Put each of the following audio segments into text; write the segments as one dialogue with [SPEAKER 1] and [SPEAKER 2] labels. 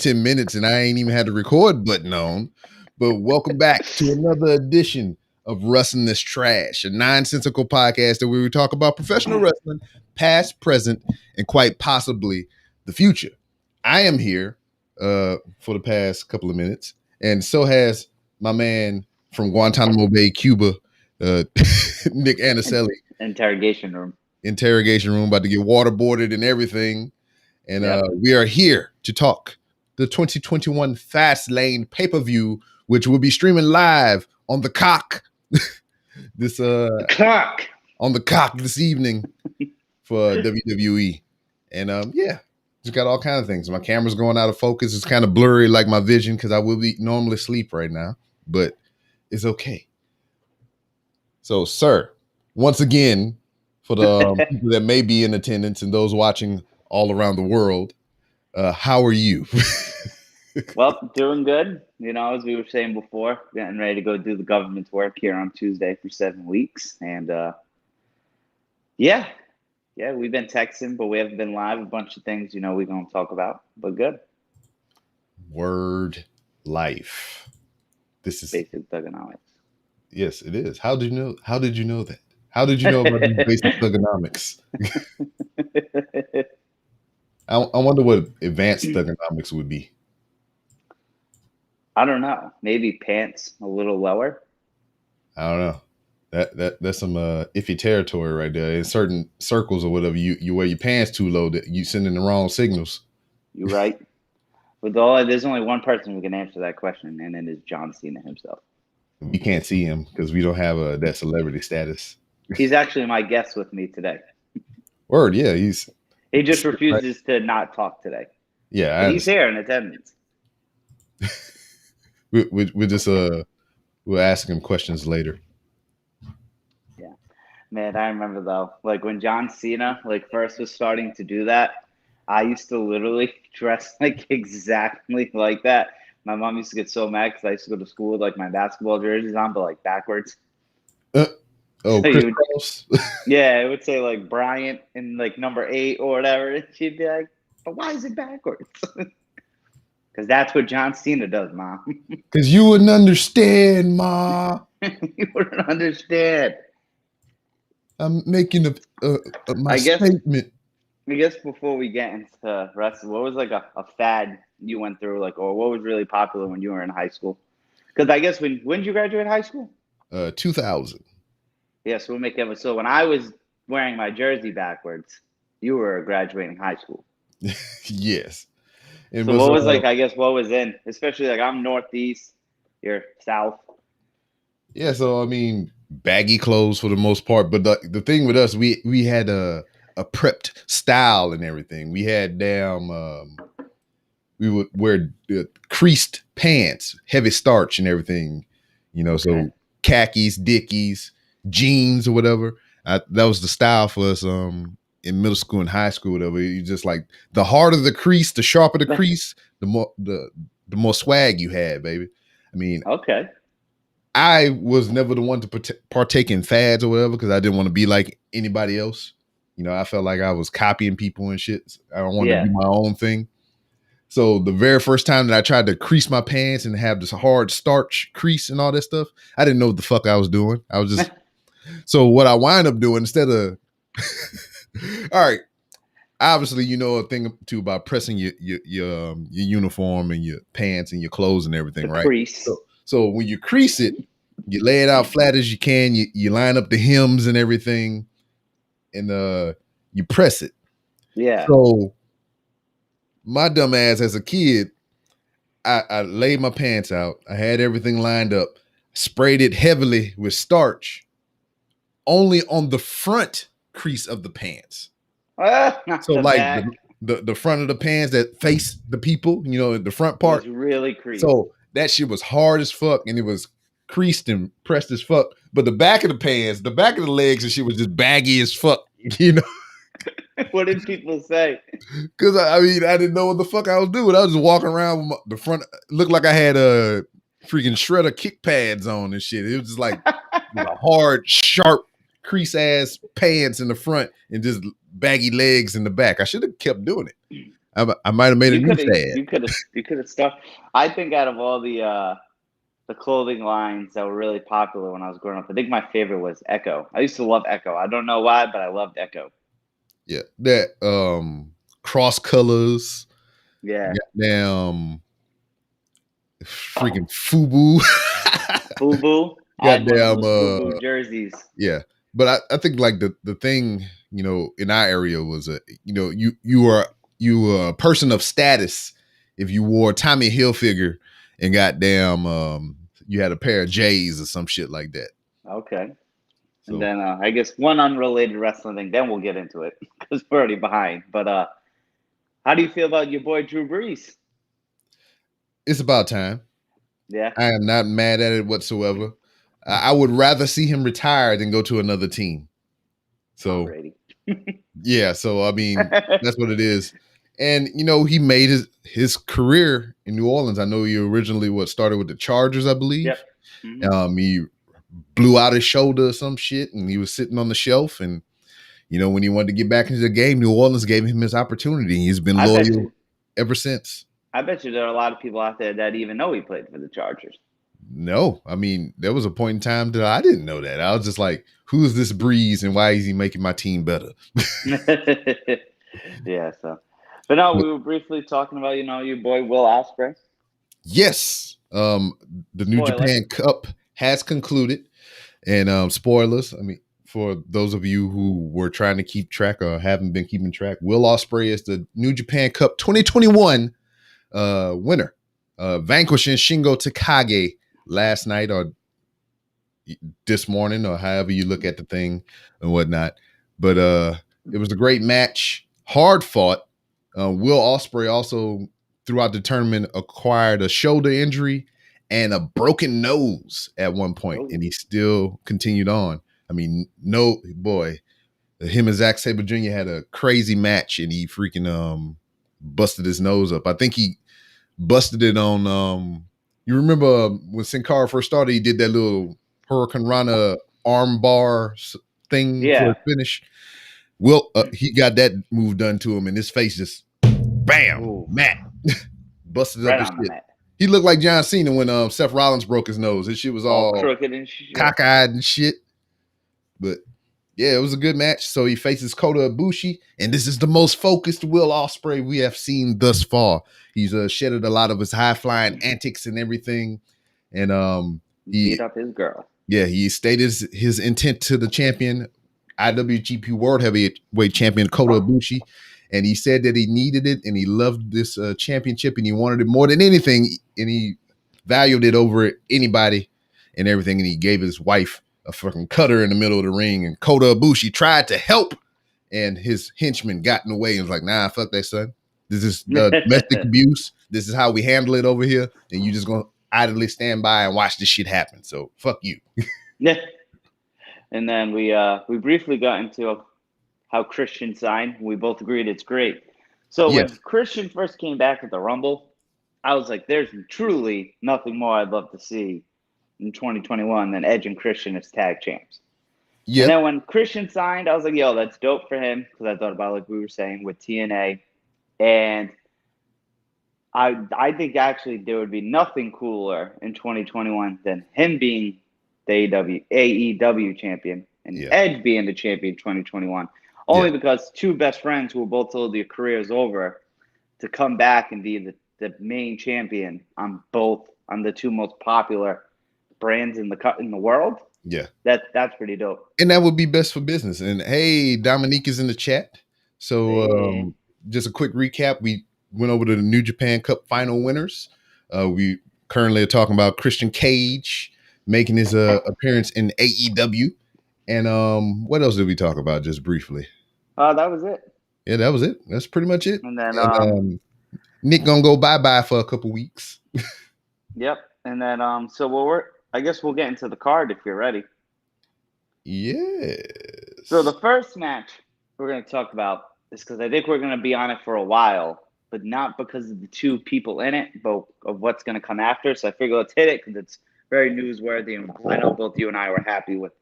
[SPEAKER 1] 10 minutes and I ain't even had the record button on. But welcome back to another edition of Wrestling This Trash, a nonsensical podcast where we talk about professional wrestling, past, present, and quite possibly the future. I am here for the past couple of minutes, and so has my man from Guantanamo Bay, Cuba, Nick Anicelli.
[SPEAKER 2] Interrogation room,
[SPEAKER 1] about to get waterboarded and everything. And we are here to talk the 2021 Fastlane pay-per-view, which will be streaming live on the cock this on the cock this evening for WWE. And just got all kinds of things. My camera's going out of focus. It's kind of blurry like my vision because I will be normally asleep right now, but it's okay. So, sir, once again, for the people that may be in attendance and those watching all around the world, how are you?
[SPEAKER 2] Well, doing good. You know, as we were saying before, getting ready to go do the government's work here on Tuesday for 7 weeks. And we've been texting, but we haven't been live. A bunch of things, you know, we're going to talk about, but good.
[SPEAKER 1] Word life. This is
[SPEAKER 2] basic thugonomics.
[SPEAKER 1] Yes, it is. How did you know that? How did you know about these basic thugonomics? I wonder what advanced thugonomics would be.
[SPEAKER 2] I don't know. Maybe pants a little lower.
[SPEAKER 1] I don't know. That's some iffy territory right there. In certain circles or whatever, you wear your pants too low, that you sending the wrong signals.
[SPEAKER 2] You're right. There's only one person who can answer that question, and it is John Cena himself.
[SPEAKER 1] We can't see him because we don't have that celebrity status.
[SPEAKER 2] He's actually my guest with me today.
[SPEAKER 1] Word, yeah.
[SPEAKER 2] He just refuses to not talk today.
[SPEAKER 1] Yeah,
[SPEAKER 2] he's here in attendance.
[SPEAKER 1] We'll ask him questions later.
[SPEAKER 2] Yeah, man, I remember though, like when John Cena first was starting to do that, I used to literally dress exactly like that. My mom used to get so mad because I used to go to school with my basketball jerseys on, but backwards.
[SPEAKER 1] Chris
[SPEAKER 2] yeah, it would say Bryant in number 8 or whatever, and she'd be like, "But why is it backwards?" Because that's what John Cena does, Mom.
[SPEAKER 1] Because you wouldn't understand, Ma.
[SPEAKER 2] You wouldn't understand.
[SPEAKER 1] I'm making my statement.
[SPEAKER 2] I guess before we get into wrestling, what was a fad you went through, or what was really popular when you were in high school? Because I guess when did you graduate high school?
[SPEAKER 1] 2000.
[SPEAKER 2] Yeah, so we'll make it. So when I was wearing my jersey backwards, you were graduating high school.
[SPEAKER 1] Yes.
[SPEAKER 2] So what was I guess what was in, especially I'm Northeast, you're South.
[SPEAKER 1] Yeah, so I mean, baggy clothes for the most part, but the thing with us, we had a prepped style and everything. We had we would wear creased pants, heavy starch and everything, so khakis, dickies, jeans or whatever. That was the style for us in middle school and high school, whatever. You just the harder the crease, the sharper the crease, the more swag you had, baby. I mean,
[SPEAKER 2] okay.
[SPEAKER 1] I was never the one to partake in fads or whatever because I didn't want to be like anybody else. I felt like I was copying people and shit. I don't want to do my own thing. So the very first time that I tried to crease my pants and have this hard starch crease and all that stuff, I didn't know what the fuck I was doing. I was just so what I wind up doing instead of all right. Obviously, a thing or two about pressing your uniform and your pants and your clothes and everything, right?
[SPEAKER 2] Crease.
[SPEAKER 1] So when you crease it, you lay it out flat as you can. You line up the hems and everything, and you press it.
[SPEAKER 2] Yeah.
[SPEAKER 1] So my dumb ass as a kid, I laid my pants out. I had everything lined up, sprayed it heavily with starch, only on the front crease of the pants. So the front of the pants that face the people, the front part.
[SPEAKER 2] It was really creased.
[SPEAKER 1] So that shit was hard as fuck and it was creased and pressed as fuck. But the back of the pants, the back of the legs and shit was just baggy as fuck,
[SPEAKER 2] What did people say?
[SPEAKER 1] Because I didn't know what the fuck I was doing. I was just walking around with the front, looked like I had a freaking shredder kick pads on and shit. It was just like hard, sharp, crease ass pants in the front and just baggy legs in the back. I should have kept doing it. I might have made a
[SPEAKER 2] You
[SPEAKER 1] new
[SPEAKER 2] could have,
[SPEAKER 1] fad.
[SPEAKER 2] you could have stuck. I think out of all the clothing lines that were really popular when I was growing up, I think my favorite was Echo. I used to love Echo. I don't know why, but I loved Echo.
[SPEAKER 1] Yeah, that cross colors,
[SPEAKER 2] Yeah,
[SPEAKER 1] goddamn freaking FUBU.
[SPEAKER 2] FUBU. I had one of
[SPEAKER 1] Goddamn
[SPEAKER 2] those FUBU jerseys.
[SPEAKER 1] yeah. But I think like the thing, in our area was you were a person of status if you wore a Tommy Hilfiger and goddamn you had a pair of J's or some shit like that.
[SPEAKER 2] Okay. And
[SPEAKER 1] So
[SPEAKER 2] then I guess one unrelated wrestling thing. Then we'll get into it because we're already behind. But how do you feel about your boy Drew Brees?
[SPEAKER 1] it's about time.
[SPEAKER 2] Yeah,
[SPEAKER 1] I am not mad at it whatsoever. I would rather see him retire than go to another team.
[SPEAKER 2] Tom
[SPEAKER 1] So
[SPEAKER 2] Brady.
[SPEAKER 1] yeah, so I mean that's what it is. And he made his career in New Orleans. I know he originally started with the Chargers, I
[SPEAKER 2] Yep.
[SPEAKER 1] believe.
[SPEAKER 2] Mhm.
[SPEAKER 1] He blew out his shoulder or some shit, and he was sitting on the shelf. And when he wanted to get back into the game, New Orleans gave him his opportunity. He's been
[SPEAKER 2] I bet
[SPEAKER 1] loyal
[SPEAKER 2] you.
[SPEAKER 1] ever since.
[SPEAKER 2] I bet you there are a lot of people out there that even know he played for the Chargers.
[SPEAKER 1] No, I mean there was a point in time that I didn't know that. I was just like, "Who's this Breeze, and why is he making my team better?"
[SPEAKER 2] Yeah. So, but no,
[SPEAKER 1] But
[SPEAKER 2] we were briefly talking about your boy Will Ospreay.
[SPEAKER 1] yes, the New
[SPEAKER 2] Spoiler.
[SPEAKER 1] Japan Cup has concluded, and spoilers. I mean, for those of you who were trying to keep track or haven't been keeping track, Will Ospreay is the New Japan Cup 2021 winner, vanquishing Shingo Takagi last night or this morning, or however you look at the thing and whatnot. But it was a great match, hard fought. Will Ospreay also throughout the tournament acquired a shoulder injury and a broken nose at one point,
[SPEAKER 2] Oh,
[SPEAKER 1] and he still continued on. I mean, no boy, him and Zack Sabre Jr. had a crazy match, and he freaking busted his nose up. I think he busted it on. You remember when Sin Cara first started, he did that little Hurricane Rana arm bar thing for a
[SPEAKER 2] yeah.
[SPEAKER 1] finish. Will he got that move done to him, and his face just bam,
[SPEAKER 2] Ooh,
[SPEAKER 1] Matt busted up
[SPEAKER 2] right
[SPEAKER 1] his
[SPEAKER 2] on the
[SPEAKER 1] shit.
[SPEAKER 2] mat.
[SPEAKER 1] He looked like John Cena when Seth Rollins broke his nose. His shit was
[SPEAKER 2] All
[SPEAKER 1] all
[SPEAKER 2] crooked and shit.
[SPEAKER 1] cockeyed and shit. But yeah, it was a good match. So he faces Kota Ibushi, and this is the most focused Will Ospreay we have seen thus far. He's shedded a lot of his high flying antics and everything, and
[SPEAKER 2] Beat
[SPEAKER 1] he
[SPEAKER 2] up his girl.
[SPEAKER 1] he stated his intent to the champion, IWGP World Heavyweight Champion Kota Ibushi, and he said that he needed it and he loved this championship and he wanted it more than anything, and he valued it over anybody and everything, and he gave his wife a fucking cutter in the middle of the ring, and Kota Ibushi tried to help, and his henchman got in the way and was like, "Nah, fuck that, son. This is domestic abuse. This is how we handle it over here, and you just gonna idly stand by and watch this shit happen. So fuck you."
[SPEAKER 2] Yeah. And then we briefly got into how Christian signed. We both agreed it's great. So when
[SPEAKER 1] Yes.
[SPEAKER 2] Christian first came back at the Rumble, I was like, "There's truly nothing more I'd love to see in 2021 than Edge and Christian as tag champs." And
[SPEAKER 1] Yep.
[SPEAKER 2] then when Christian signed, I was like, "Yo, that's dope for him," because I thought about like we were saying with TNA, and I think actually there would be nothing cooler in 2021 than him being the AEW champion and
[SPEAKER 1] Yeah.
[SPEAKER 2] Edge being the champion 2021.
[SPEAKER 1] Yeah.
[SPEAKER 2] Only because two best friends who both told their careers over to come back and be the main champion on the two most popular brands in the world.
[SPEAKER 1] Yeah.
[SPEAKER 2] That's pretty dope.
[SPEAKER 1] And that would be best for business. And hey, Dominique is in the chat. So
[SPEAKER 2] Hey.
[SPEAKER 1] just a quick recap. We went over to the New Japan Cup final winners. We currently are talking about Christian Cage making his appearance in AEW. And what else did we talk about just briefly?
[SPEAKER 2] That was it.
[SPEAKER 1] Yeah, that was it. That's pretty much it.
[SPEAKER 2] And then
[SPEAKER 1] And Nick gonna go bye-bye for a couple weeks.
[SPEAKER 2] yep. And then so I guess we'll get into the card if you're ready.
[SPEAKER 1] Yes.
[SPEAKER 2] So the first match we're going to talk about is because I think we're going to be on it for a while, but not because of the two people in it, but of what's going to come after. So I figure let's hit it because it's very newsworthy, and I know both you and I were happy with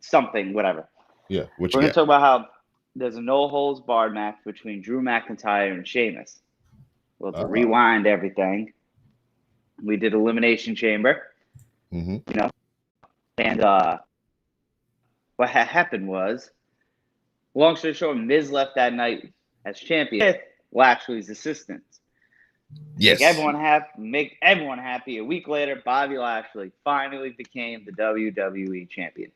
[SPEAKER 2] something, whatever.
[SPEAKER 1] Yeah.
[SPEAKER 2] We're going to talk about how there's a no holds barred match between Drew McIntyre and Sheamus. Well, to rewind everything, we did Elimination Chamber.
[SPEAKER 1] Mm-hmm.
[SPEAKER 2] You know, and what happened was, long story short, Miz left that night as champion with Lashley's assistants.
[SPEAKER 1] Yes.
[SPEAKER 2] Make everyone happy. A week later, Bobby Lashley finally became the WWE champion.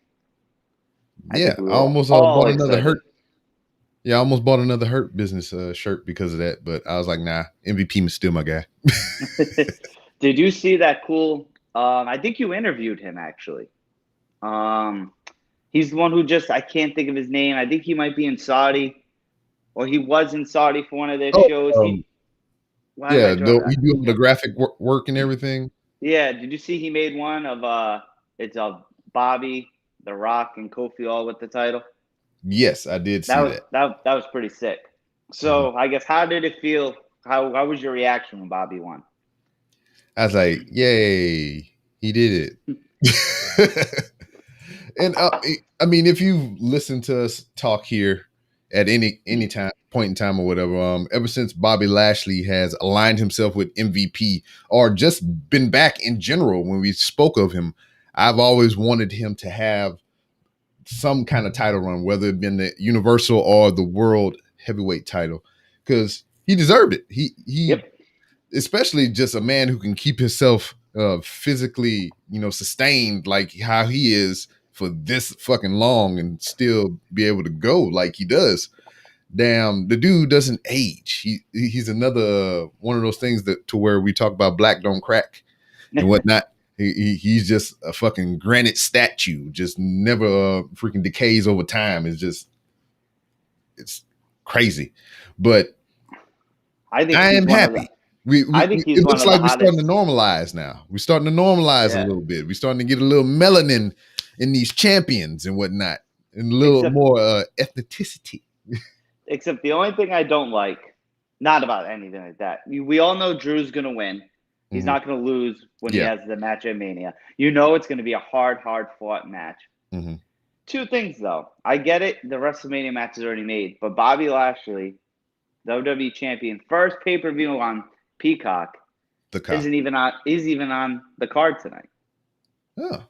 [SPEAKER 1] Yeah, I almost bought another Hurt. Yeah, I almost bought another Hurt Business shirt because of that, but I was like, nah, MVP is still my guy.
[SPEAKER 2] Did you see that cool? I think you interviewed him actually. He's the one who I can't think of his name. I think he might be in Saudi, or he was in Saudi for one of their shows.
[SPEAKER 1] He do the graphic work and everything.
[SPEAKER 2] Yeah, did you see he made one of it's of Bobby, The Rock, and Kofi all with the title?
[SPEAKER 1] Yes, I did see that.
[SPEAKER 2] That was pretty sick. So I guess, how did it feel? How was your reaction when Bobby won?
[SPEAKER 1] I was like, yay, he did it. And I mean, if you listen to us talk here at any point in time or whatever, ever since Bobby Lashley has aligned himself with MVP or just been back in general, when we spoke of him, I've always wanted him to have some kind of title run, whether it been the Universal or the World Heavyweight title, because he deserved it. He especially just a man who can keep himself physically, sustained like how he is for this fucking long and still be able to go like he does. Damn, the dude doesn't age. He's another one of those things that to where we talk about black don't crack and whatnot. He's just a fucking granite statue, just never freaking decays over time. It's crazy, but I am happy. It looks like we're starting to normalize now. We're starting to normalize a little bit. We're starting to get a little melanin in these champions and whatnot, and a little more ethnicity.
[SPEAKER 2] Except the only thing I don't like, not about anything like that. We all know Drew's going to win. He's not going to lose when he has the match at Mania. It's going to be a hard fought match.
[SPEAKER 1] Mm-hmm.
[SPEAKER 2] Two things, though. I get it. The WrestleMania match is already made. But Bobby Lashley, WWE champion, first pay-per-view on Peacock, is even on the card tonight.
[SPEAKER 1] Oh.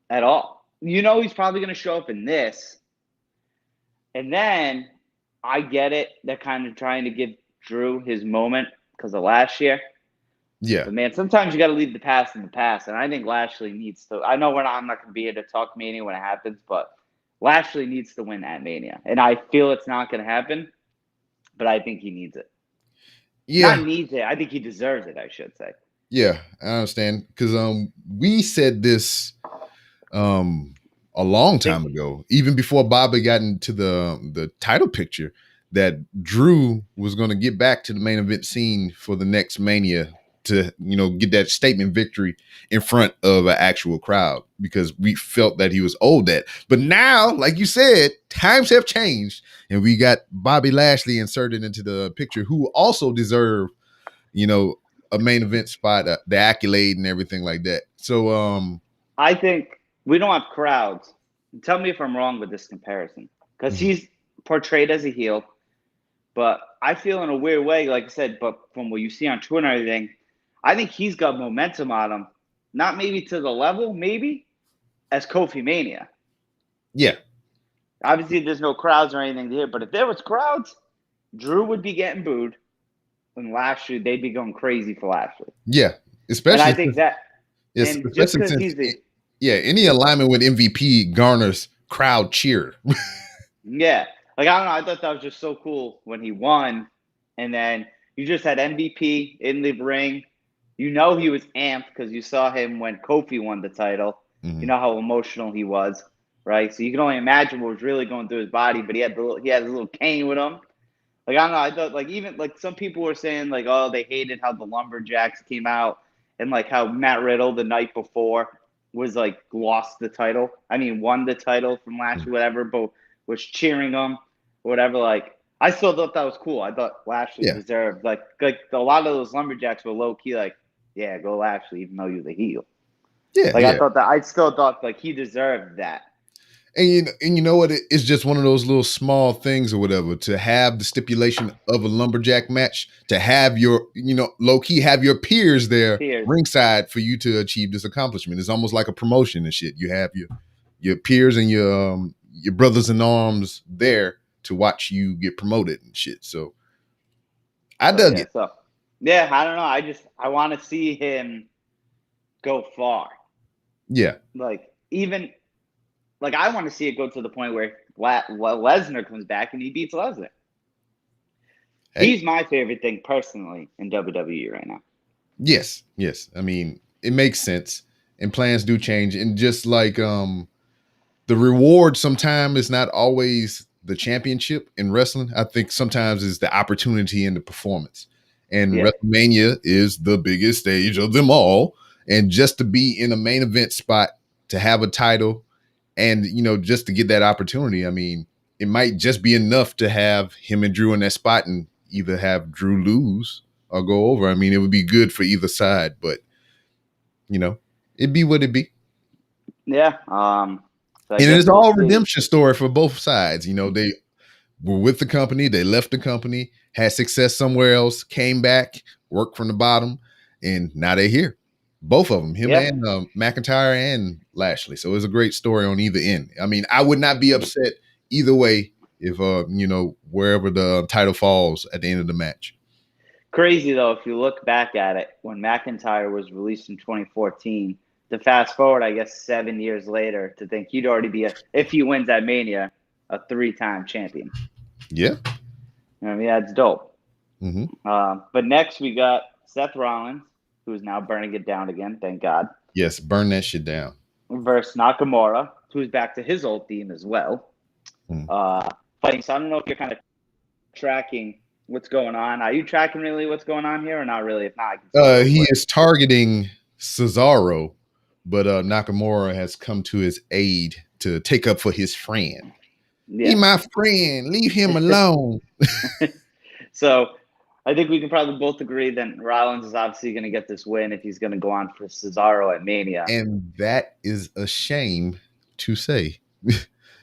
[SPEAKER 2] At all. He's probably going to show up in this. And then I get it. They're kind of trying to give Drew his moment because of last year.
[SPEAKER 1] Yeah.
[SPEAKER 2] But man, sometimes you got to leave the past in the past. And I think Lashley needs to. I know I'm not going to be here to talk Mania when it happens, but Lashley needs to win that Mania. And I feel it's not going to happen, but I think he needs it.
[SPEAKER 1] Yeah.
[SPEAKER 2] Not needs it. I think he deserves it, I should say.
[SPEAKER 1] Yeah, I understand. Because we said this a long time ago, even before Bobby got into the title picture, that Drew was going to get back to the main event scene for the next Mania to, get that statement victory in front of an actual crowd, because we felt that he was owed that. But now, like you said, times have changed and we got Bobby Lashley inserted into the picture, who also deserve, a main event spot, the accolade and everything like that. So
[SPEAKER 2] I think we don't have crowds. Tell me if I'm wrong with this comparison, because he's portrayed as a heel, but I feel in a weird way, like I said, but from what you see on Twitter and everything, I think he's got momentum on him, not maybe to the level, maybe, as Kofi Mania.
[SPEAKER 1] Yeah.
[SPEAKER 2] Obviously, there's no crowds or anything here, but if there was crowds, Drew would be getting booed, and Lashley, they'd be going crazy for Lashley.
[SPEAKER 1] Yeah, especially.
[SPEAKER 2] And I think that, and just because
[SPEAKER 1] any alignment with MVP garners crowd cheer.
[SPEAKER 2] Yeah. Like, I don't know. I thought that was just so cool when he won, and then you just had MVP in the ring. He was amped because you saw him when Kofi won the title.
[SPEAKER 1] Mm-hmm.
[SPEAKER 2] You know how emotional he was, right? So you can only imagine what was really going through his body. But he had his little cane with him. Like, I don't know. I thought, like, even like some people were saying, like, oh, they hated how the Lumberjacks came out, and like how Matt Riddle the night before was like won the title from last year, whatever, but was cheering him, whatever. Like, I still thought that was cool. I thought Lashley deserved like a lot of those Lumberjacks were low key, like, yeah, go Lashley, even though you're the heel.
[SPEAKER 1] Yeah,
[SPEAKER 2] like I still thought like he deserved that.
[SPEAKER 1] And you know what? It's just one of those little small things or whatever to have the stipulation of a lumberjack match, to have your, low key have your peers there
[SPEAKER 2] Cheers.
[SPEAKER 1] ringside for you to achieve this accomplishment. It's almost like a promotion and shit. You have your peers and your brothers in arms there to watch you get promoted and shit. So I dug it.
[SPEAKER 2] So, yeah, I don't know. I want to see him go far.
[SPEAKER 1] Yeah.
[SPEAKER 2] Like, even, like, I want to see it go to the point where Lesnar comes back and he beats Lesnar. Hey. He's my favorite thing personally in WWE right now.
[SPEAKER 1] Yes. I mean, it makes sense, and plans do change. And just like the reward sometimes is not always the championship in wrestling. I think sometimes it's the opportunity and the performance. And WrestleMania is the biggest stage of them all. And just to be in a main event spot, to have a title, and, just to get that opportunity, I mean, it might just be enough to have him and Drew in that spot and either have Drew lose or go over. I mean, it would be good for either side, but, it'd be what it be.
[SPEAKER 2] Yeah.
[SPEAKER 1] And it's all redemption story for both sides. They were with the company, they left the company, had success somewhere else, came back, worked from the bottom, and now they're here. Both of them, him and McIntyre and Lashley. So it's a great story on either end. I mean, I would not be upset either way if, wherever the title falls at the end of the match.
[SPEAKER 2] Crazy, though, if you look back at it, when McIntyre was released in 2014, to fast forward, I guess, 7 years later, to think he'd already be, if he wins at Mania, a 3-time champion.
[SPEAKER 1] Yeah.
[SPEAKER 2] I mean, that's dope.
[SPEAKER 1] Mm-hmm.
[SPEAKER 2] But next we got Seth Rollins, who's now burning it down again, thank God.
[SPEAKER 1] Yes, burn that shit down.
[SPEAKER 2] Versus Nakamura, who's back to his old theme as well. Fighting. So I don't know if you're kind of tracking what's going on. Are you tracking really what's going on here or not really? If not,
[SPEAKER 1] he is targeting Cesaro, but Nakamura has come to his aid to take up for his friend. Yeah. He my friend. Leave him alone.
[SPEAKER 2] So I think we can probably both agree that Rollins is obviously going to get this win if he's going to go on for Cesaro at Mania.
[SPEAKER 1] And that is a shame to say.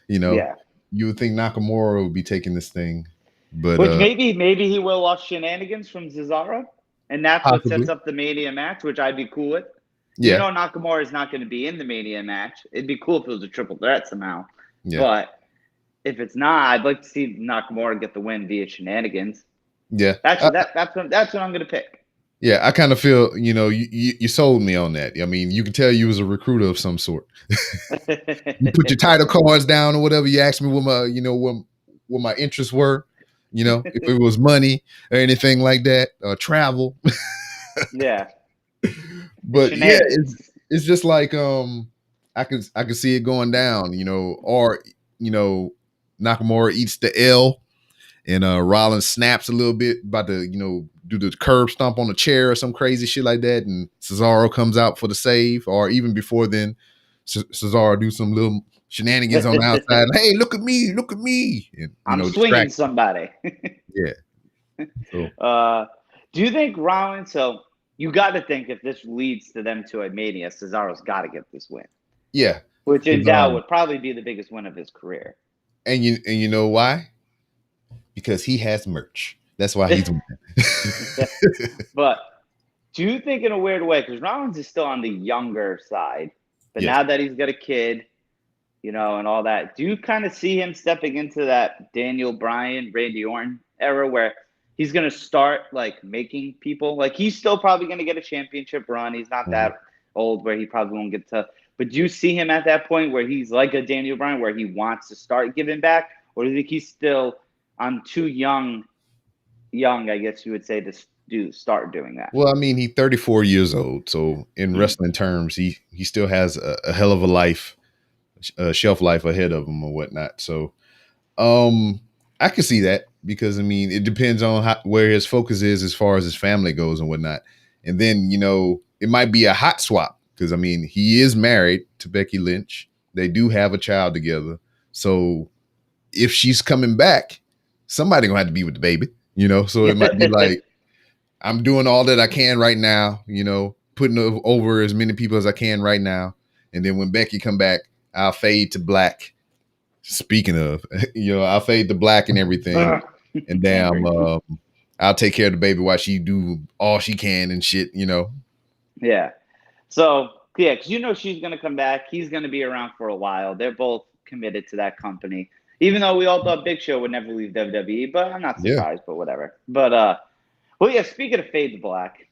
[SPEAKER 1] You would think Nakamura would be taking this thing. But
[SPEAKER 2] which maybe he will off shenanigans from Cesaro. And that's possibly what sets up the Mania match, which I'd be cool with. Yeah. Nakamura is not going to be in the Mania match. It'd be cool if it was a triple threat somehow. Yeah. But if it's not, I'd like to see Nakamura get the win via shenanigans.
[SPEAKER 1] Yeah,
[SPEAKER 2] that's what I'm gonna pick.
[SPEAKER 1] Yeah, I kind of feel you sold me on that. I mean, you can tell you was a recruiter of some sort. You put your title cards down or whatever. You asked me what my what my interests were. If it was money or anything like that, or travel.
[SPEAKER 2] Yeah,
[SPEAKER 1] but yeah, it's just like I could see it going down. Or Nakamura eats the L. And Rollins snaps a little bit, about to, do the curb stomp on the chair or some crazy shit like that. And Cesaro comes out for the save. Or even before then, Cesaro do some little shenanigans on the outside. Hey, look at me. And,
[SPEAKER 2] I'm swinging somebody.
[SPEAKER 1] Yeah.
[SPEAKER 2] So. Do you think Rollins, so you got to think if this leads to them to a Mania, Cesaro's got to get this win.
[SPEAKER 1] Yeah.
[SPEAKER 2] Which in doubt would probably be the biggest win of his career.
[SPEAKER 1] And you know why? Because he has merch. That's why he's winning.
[SPEAKER 2] But do you think in a weird way, because Rollins is still on the younger side, but now that he's got a kid, and all that, do you kind of see him stepping into that Daniel Bryan, Randy Orton era where he's going to start like making people, like he's still probably going to get a championship run. He's not that old where he probably won't get to, but do you see him at that point where he's like a Daniel Bryan where he wants to start giving back? Or do you think he's still I'm too young, I guess you would say, to start doing that?
[SPEAKER 1] Well, I mean, he's 34 years old. So in wrestling terms, he still has a hell of a life, shelf life ahead of him or whatnot. So I can see that because, I mean, it depends on where his focus is as far as his family goes and whatnot. And then, it might be a hot swap because, I mean, he is married to Becky Lynch. They do have a child together. So if she's coming back, somebody gonna have to be with the baby, so it might be like, I'm doing all that I can right now, putting over as many people as I can right now. And then when Becky come back, I'll fade to black Speaking of, I'll fade the black and everything, and damn, I'll take care of the baby while she do all she can and shit.
[SPEAKER 2] Yeah. So yeah, because she's gonna come back. He's gonna be around for a while. They're both committed to that company. Even though we all thought Big Show would never leave WWE, but I'm not
[SPEAKER 1] Yeah.
[SPEAKER 2] surprised. But whatever. But well, yeah. Speaking of Fade to Black,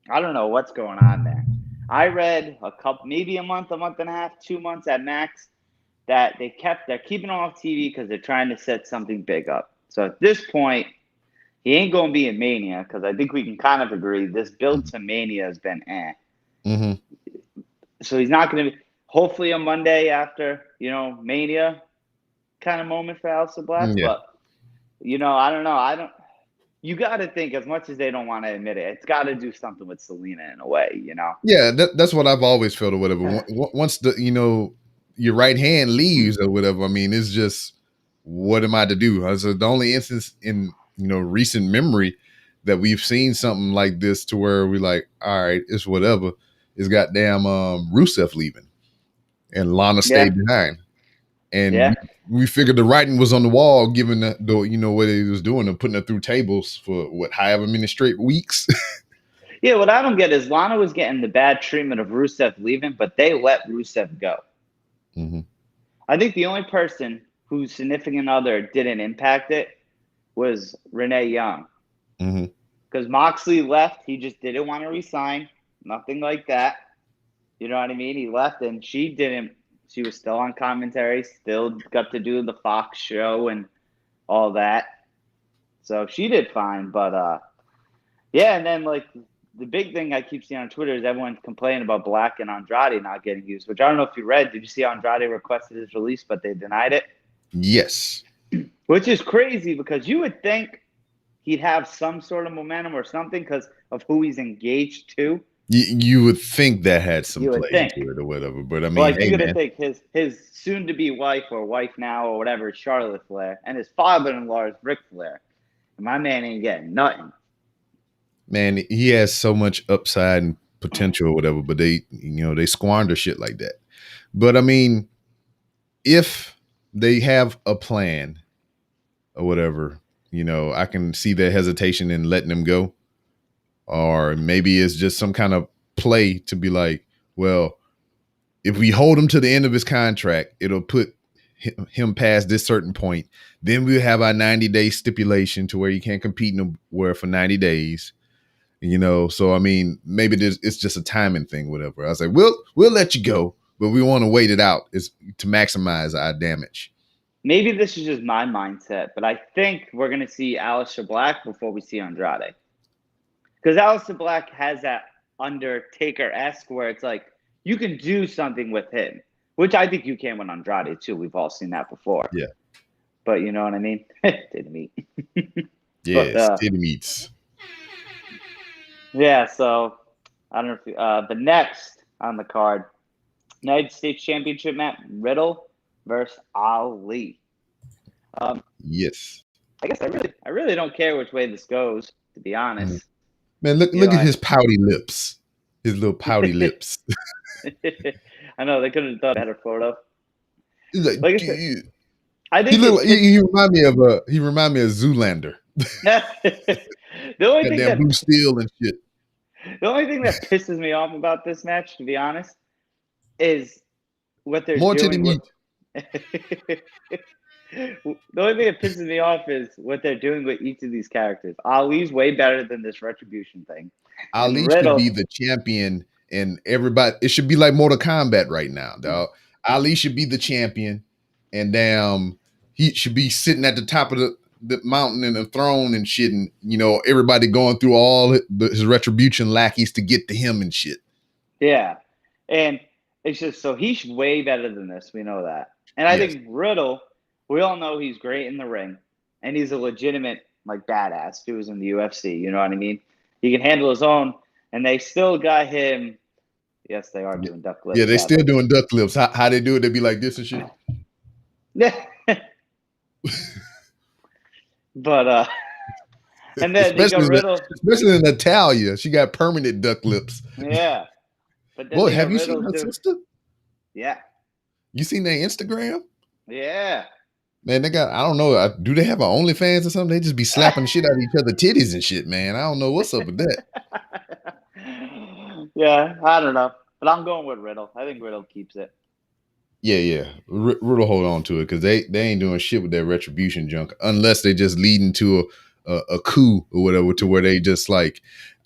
[SPEAKER 2] I don't know what's going on there. I read maybe a month and a half, 2 months at max, that they're keeping him off TV because they're trying to set something big up. So at this point, he ain't going to be in Mania because I think we can kind of agree this build to Mania has been
[SPEAKER 1] Mm-hmm.
[SPEAKER 2] So he's not going to be. Hopefully, a Monday after Mania kind of moment for Aleister Black.
[SPEAKER 1] Yeah.
[SPEAKER 2] But I don't know. You got to think, as much as they don't want to admit it, it's got to do something with Selena in a way.
[SPEAKER 1] Yeah, that's what I've always felt or whatever. Once your right hand leaves or whatever, I mean, it's just, what am I to do? So the only instance in recent memory that we've seen something like this to where we like, all right, it's whatever, is goddamn Rusev leaving and Lana stayed behind, and we figured the writing was on the wall, given the what he was doing and putting it through tables for however many straight weeks.
[SPEAKER 2] Yeah, what I don't get is Lana was getting the bad treatment of Rusev leaving, but they let Rusev go.
[SPEAKER 1] Mm-hmm.
[SPEAKER 2] I think the only person whose significant other didn't impact it was Renee Young. Because Moxley left. He just didn't want to resign. Nothing like that. You know what I mean? He left and she didn't. She was still on commentary, still got to do the Fox show and all that. So she did fine. But, yeah, and then, like, the big thing I keep seeing on Twitter is everyone complaining about Black and Andrade not getting used, which I don't know if you read. Did you see Andrade requested his release, but they denied it?
[SPEAKER 1] Yes.
[SPEAKER 2] Which is crazy because you would think he'd have some sort of momentum or something because of who he's engaged to.
[SPEAKER 1] You would think that had some play to it or whatever, but I mean,
[SPEAKER 2] like, you're gonna think his soon-to-be wife or wife now or whatever is Charlotte Flair, and his father-in-law is Ric Flair, and my man ain't getting nothing.
[SPEAKER 1] Man, he has so much upside and potential or whatever, but they squander shit like that. But I mean, if they have a plan or whatever, I can see their hesitation in letting him go. Or maybe it's just some kind of play to be like, well, if we hold him to the end of his contract, it'll put him past this certain point. Then we'll have our 90-day stipulation to where you can't compete nowhere for 90 days. So I mean, maybe it's just a timing thing, whatever. I was like, we'll let you go, but we want to wait it out is to maximize our damage.
[SPEAKER 2] Maybe this is just my mindset, but I think we're going to see Aleister Black before we see Andrade. Because Aleister Black has that Undertaker-esque where it's like, you can do something with him, which I think you can with Andrade too. We've all seen that before.
[SPEAKER 1] Yeah.
[SPEAKER 2] But you know what I mean? Didn't meet.
[SPEAKER 1] Yes, titty meats.
[SPEAKER 2] Yeah, so I don't know if the next on the card, United States Championship match, Riddle versus Ali.
[SPEAKER 1] Yes.
[SPEAKER 2] I guess I really don't care which way this goes, to be honest.
[SPEAKER 1] Man, look at his pouty lips. His little pouty lips.
[SPEAKER 2] I know, they could have done a better photo.
[SPEAKER 1] Like I said, I think he remind me of Zoolander.
[SPEAKER 2] The only thing that
[SPEAKER 1] Blue Steel and shit.
[SPEAKER 2] The only thing that pisses me off about this match, to be honest, is what they're
[SPEAKER 1] more
[SPEAKER 2] doing.
[SPEAKER 1] More
[SPEAKER 2] The only thing that pisses me off is what they're doing with each of these characters. Ali's way better than this Retribution thing.
[SPEAKER 1] Ali should be the champion, and everybody. It should be like Mortal Kombat right now, dog. Ali should be the champion, and he should be sitting at the top of the mountain and the throne and shit, and everybody going through all his Retribution lackeys to get to him and shit.
[SPEAKER 2] Yeah, and it's just so he's way better than this. We know that, and I think Riddle. We all know he's great in the ring, and he's a legitimate badass who was in the UFC. You know what I mean? He can handle his own, and they still got him. Yes, they are doing duck lips.
[SPEAKER 1] Yeah, they still doing duck lips. How they do it? They be like this and shit.
[SPEAKER 2] Yeah. But and then
[SPEAKER 1] especially in Natalia, she got permanent duck lips.
[SPEAKER 2] Yeah. But then
[SPEAKER 1] boy, have you seen her sister?
[SPEAKER 2] Yeah.
[SPEAKER 1] You seen their Instagram?
[SPEAKER 2] Yeah.
[SPEAKER 1] Man, they got, I don't know, do they have an OnlyFans or something? They just be slapping the shit out of each other titties and shit, man. I don't know what's up with that.
[SPEAKER 2] Yeah, I don't know. But I'm going with Riddle. I think Riddle keeps it.
[SPEAKER 1] Yeah. Riddle hold on to it because they ain't doing shit with that retribution junk unless they just leading to a coup or whatever to where they just like,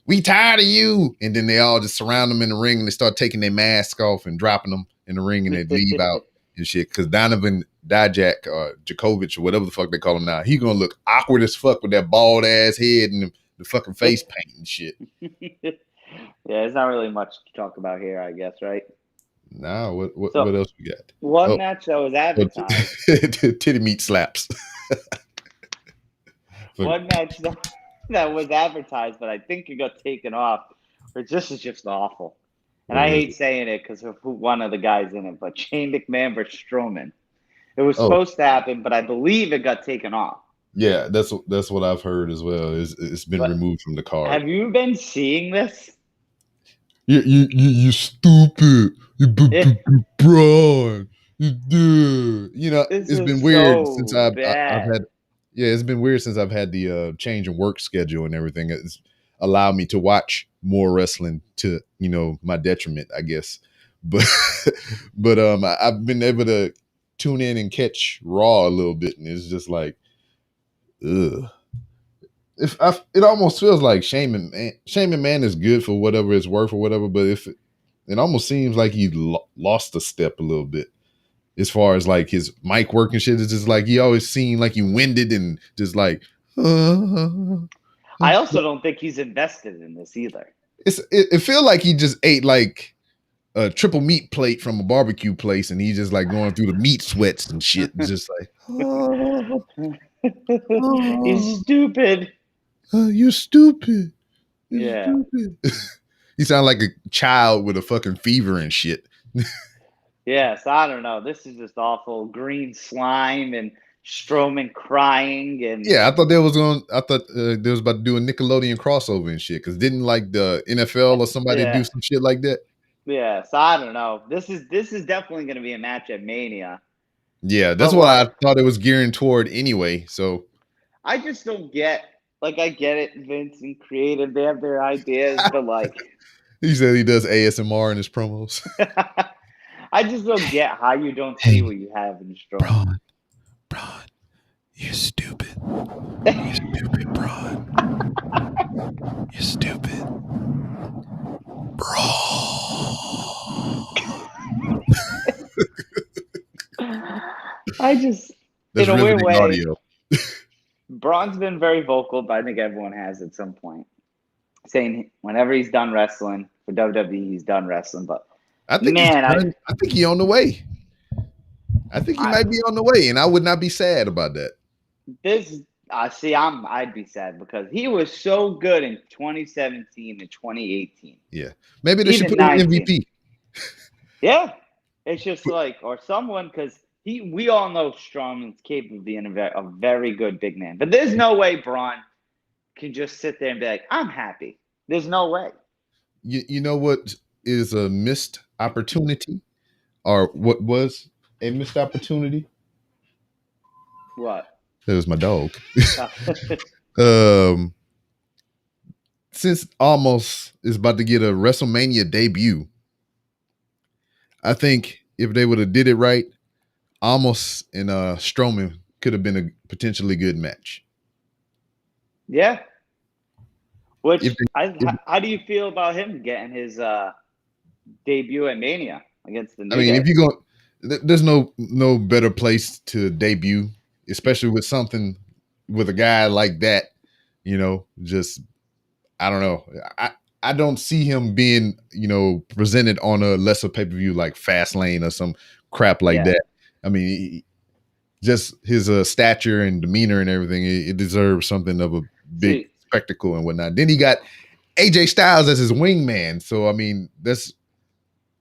[SPEAKER 1] we tired of you. And then they all just surround them in the ring and they start taking their mask off and dropping them in the ring and they leave out and shit. Because Donovan Dijak or Djokovic or whatever the fuck they call him now, he gonna look awkward as fuck with that bald ass head and the fucking face paint and shit.
[SPEAKER 2] Yeah, there's not really much to talk about here, I guess, right?
[SPEAKER 1] Nah, what
[SPEAKER 2] So
[SPEAKER 1] else we got?
[SPEAKER 2] one
[SPEAKER 1] Oh,
[SPEAKER 2] match that was advertised,
[SPEAKER 1] titty meat slaps.
[SPEAKER 2] one match that was advertised, but I think it got taken off. But this is just awful. And I hate saying it because of who one of the guys in it, but Shane McMahon versus Strowman. It was
[SPEAKER 1] Oh,
[SPEAKER 2] supposed to happen, but I believe it got taken off.
[SPEAKER 1] yeah, that's what I've heard as well. It's been
[SPEAKER 2] But
[SPEAKER 1] removed from the card.
[SPEAKER 2] have you been seeing this?
[SPEAKER 1] You stupid.
[SPEAKER 2] Yeah,
[SPEAKER 1] Braun. You know,
[SPEAKER 2] this
[SPEAKER 1] it's been
[SPEAKER 2] is
[SPEAKER 1] weird since
[SPEAKER 2] so
[SPEAKER 1] I've
[SPEAKER 2] bad.
[SPEAKER 1] had. Yeah, it's been weird since I've had the change in work schedule and everything. It's allowed me to watch more wrestling to my detriment, I guess. But I've been able to tune in and catch Raw a little bit, and it's just like, ugh. It almost feels like Shane McMahon is good for whatever it's worth or whatever, but if it almost seems like he lost a step a little bit as far as like his mic work and shit. It's just like he always seemed like he winded and just like.
[SPEAKER 2] I also don't think he's invested in this either.
[SPEAKER 1] It feels like he just ate like a triple meat plate from a barbecue place, and he's just like going through the meat sweats and shit, and just like,
[SPEAKER 2] He's stupid.
[SPEAKER 1] you're stupid. You're
[SPEAKER 2] Yeah.
[SPEAKER 1] stupid. He sounded like a child with a fucking fever and shit.
[SPEAKER 2] Yes, I don't know. This is just awful. Green slime and Strowman crying and
[SPEAKER 1] Yeah, I thought they was going. I thought they was about to do a Nickelodeon crossover and shit. Because didn't like the NFL or somebody do
[SPEAKER 2] yeah,
[SPEAKER 1] some shit like that?
[SPEAKER 2] yeah. So I don't know. This is definitely going to be a match at Mania.
[SPEAKER 1] Yeah, that's
[SPEAKER 2] But
[SPEAKER 1] what I
[SPEAKER 2] what
[SPEAKER 1] thought it was gearing toward anyway. So
[SPEAKER 2] I just don't get, like, I get it, Vince and creative, they have their ideas, but like,
[SPEAKER 1] he said he does ASMR in his promos.
[SPEAKER 2] I just don't get how you don't see what you have in Strowman.
[SPEAKER 1] Braun, you're stupid. You're stupid, Braun. You're stupid.
[SPEAKER 2] I just,
[SPEAKER 1] That's
[SPEAKER 2] in a weird
[SPEAKER 1] riveting
[SPEAKER 2] way,
[SPEAKER 1] audio.
[SPEAKER 2] Braun's been very vocal, but I think everyone has at some point, saying whenever he's done wrestling for WWE, he's done wrestling. But
[SPEAKER 1] I think he's
[SPEAKER 2] man,
[SPEAKER 1] done. I think he's on the way. I think he
[SPEAKER 2] I
[SPEAKER 1] might be on the way, and I would not be sad about that.
[SPEAKER 2] this see, I'd be sad because he was so good in 2017 and 2018,
[SPEAKER 1] Yeah, maybe they should
[SPEAKER 2] even
[SPEAKER 1] put him
[SPEAKER 2] 19.
[SPEAKER 1] MVP.
[SPEAKER 2] Yeah, it's just like or someone because we all know Strowman's capable of being a very good big man, but there's no way Braun can just sit there and be like, I'm happy. There's no way.
[SPEAKER 1] You know what is a missed opportunity, or what was a missed opportunity?
[SPEAKER 2] What?
[SPEAKER 1] That was my dog. um, since almost is about to get a WrestleMania debut, I think if they would have did it right, almost and Strowman could have been a potentially good match.
[SPEAKER 2] Yeah.
[SPEAKER 1] If,
[SPEAKER 2] Which
[SPEAKER 1] if
[SPEAKER 2] how do you feel about him getting his debut at Mania against the
[SPEAKER 1] I
[SPEAKER 2] New
[SPEAKER 1] mean, if
[SPEAKER 2] Day?
[SPEAKER 1] you go, there's no better place to debut, especially with something with a guy like that. Just I don't know. I don't see him being presented on a lesser pay per view like Fastlane or some crap like
[SPEAKER 2] Yeah.
[SPEAKER 1] that. I mean, just his stature and demeanor and everything, it deserves something of a big
[SPEAKER 2] See,
[SPEAKER 1] spectacle and whatnot. Then he got AJ Styles as his wingman, so I mean, that's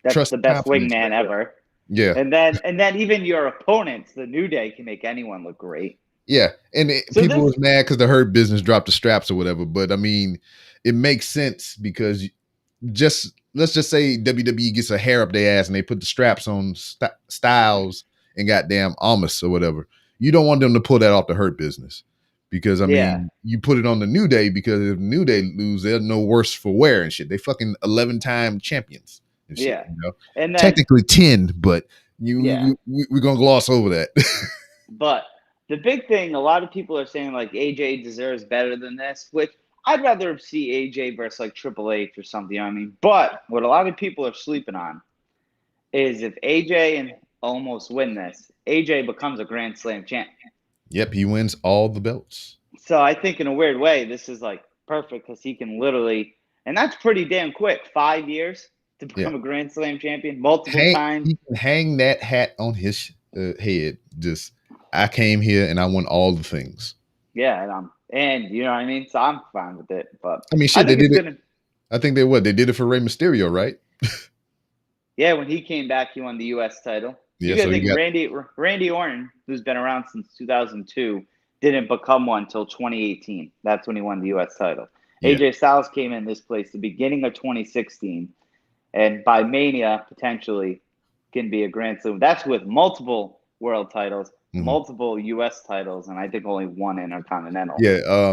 [SPEAKER 2] that's
[SPEAKER 1] trust
[SPEAKER 2] the
[SPEAKER 1] and
[SPEAKER 2] best
[SPEAKER 1] confidence
[SPEAKER 2] wingman
[SPEAKER 1] right there.
[SPEAKER 2] ever.
[SPEAKER 1] Yeah,
[SPEAKER 2] And then even your opponents, the New Day, can make anyone look great.
[SPEAKER 1] yeah, and
[SPEAKER 2] So
[SPEAKER 1] people
[SPEAKER 2] this
[SPEAKER 1] was mad because the Hurt Business dropped the straps or whatever. But I mean, it makes sense because let's just say WWE gets a hair up their ass and they put the straps on Styles and goddamn Almas or whatever. You don't want them to pull that off the Hurt Business. Because I mean, you put it on the New Day because if New Day lose, they're no worse for wear and shit. They fucking 11-time champions and shit.
[SPEAKER 2] Yeah.
[SPEAKER 1] You know?
[SPEAKER 2] And then,
[SPEAKER 1] technically 10, but we're gonna gloss over that.
[SPEAKER 2] But the big thing, a lot of people are saying like AJ deserves better than this, which I'd rather see AJ versus like Triple H or something. You know what I mean? But what a lot of people are sleeping on is if AJ and Omos win this, AJ becomes a Grand Slam champion.
[SPEAKER 1] Yep, he wins all the belts.
[SPEAKER 2] So I think in a weird way, this is like perfect because he can literally, and that's pretty damn quick, 5 years to become a Grand Slam champion multiple times.
[SPEAKER 1] He can hang that hat on his head. Just, I came here and I won all the things.
[SPEAKER 2] Yeah, and you know what I mean? So I'm fine with it. But
[SPEAKER 1] I mean, shit, they did it. I think they did it for Rey Mysterio, right?
[SPEAKER 2] Yeah, when he came back, he won the U.S. title.
[SPEAKER 1] Yeah,
[SPEAKER 2] you gotta think Randy Orton, who's been around since 2002, didn't become one until 2018. That's when he won the U.S. title. Yeah. AJ Styles came in this place the beginning of 2016, and by Mania, potentially, can be a Grand Slam. That's with multiple world titles, multiple U.S. titles, and I think only one Intercontinental.
[SPEAKER 1] Yeah,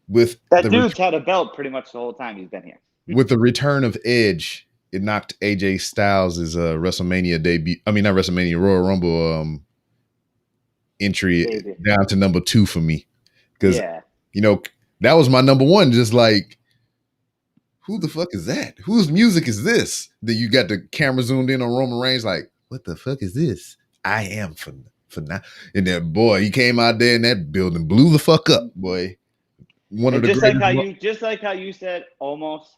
[SPEAKER 1] with
[SPEAKER 2] that dude's had a belt pretty much the whole time he's been here.
[SPEAKER 1] With the return of Edge, it knocked AJ Styles' WrestleMania debut. I mean, not WrestleMania, Royal Rumble entry down to number 2 for me. Because, you know, that was my number 1. Just like, who the fuck is that? Whose music is this? That you got the camera zoomed in on Roman Reigns, like, what the fuck is this? I am for now. And then, boy, he came out there in that building, blew the fuck up, boy. One of the
[SPEAKER 2] just like how you said, almost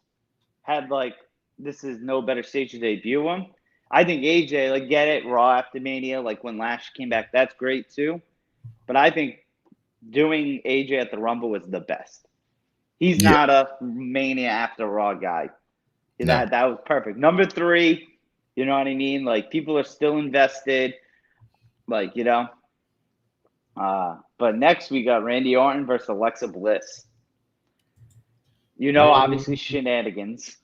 [SPEAKER 2] had like, this is no better stage to debut him. I think AJ, like, get it, Raw after Mania, like when Lash came back, that's great too. But I think doing AJ at the Rumble was the best. He's not a Mania after Raw guy. No. That was perfect. Number 3, you know what I mean? Like, people are still invested. Like, you know. But next we got Randy Orton versus Alexa Bliss. You know, obviously shenanigans.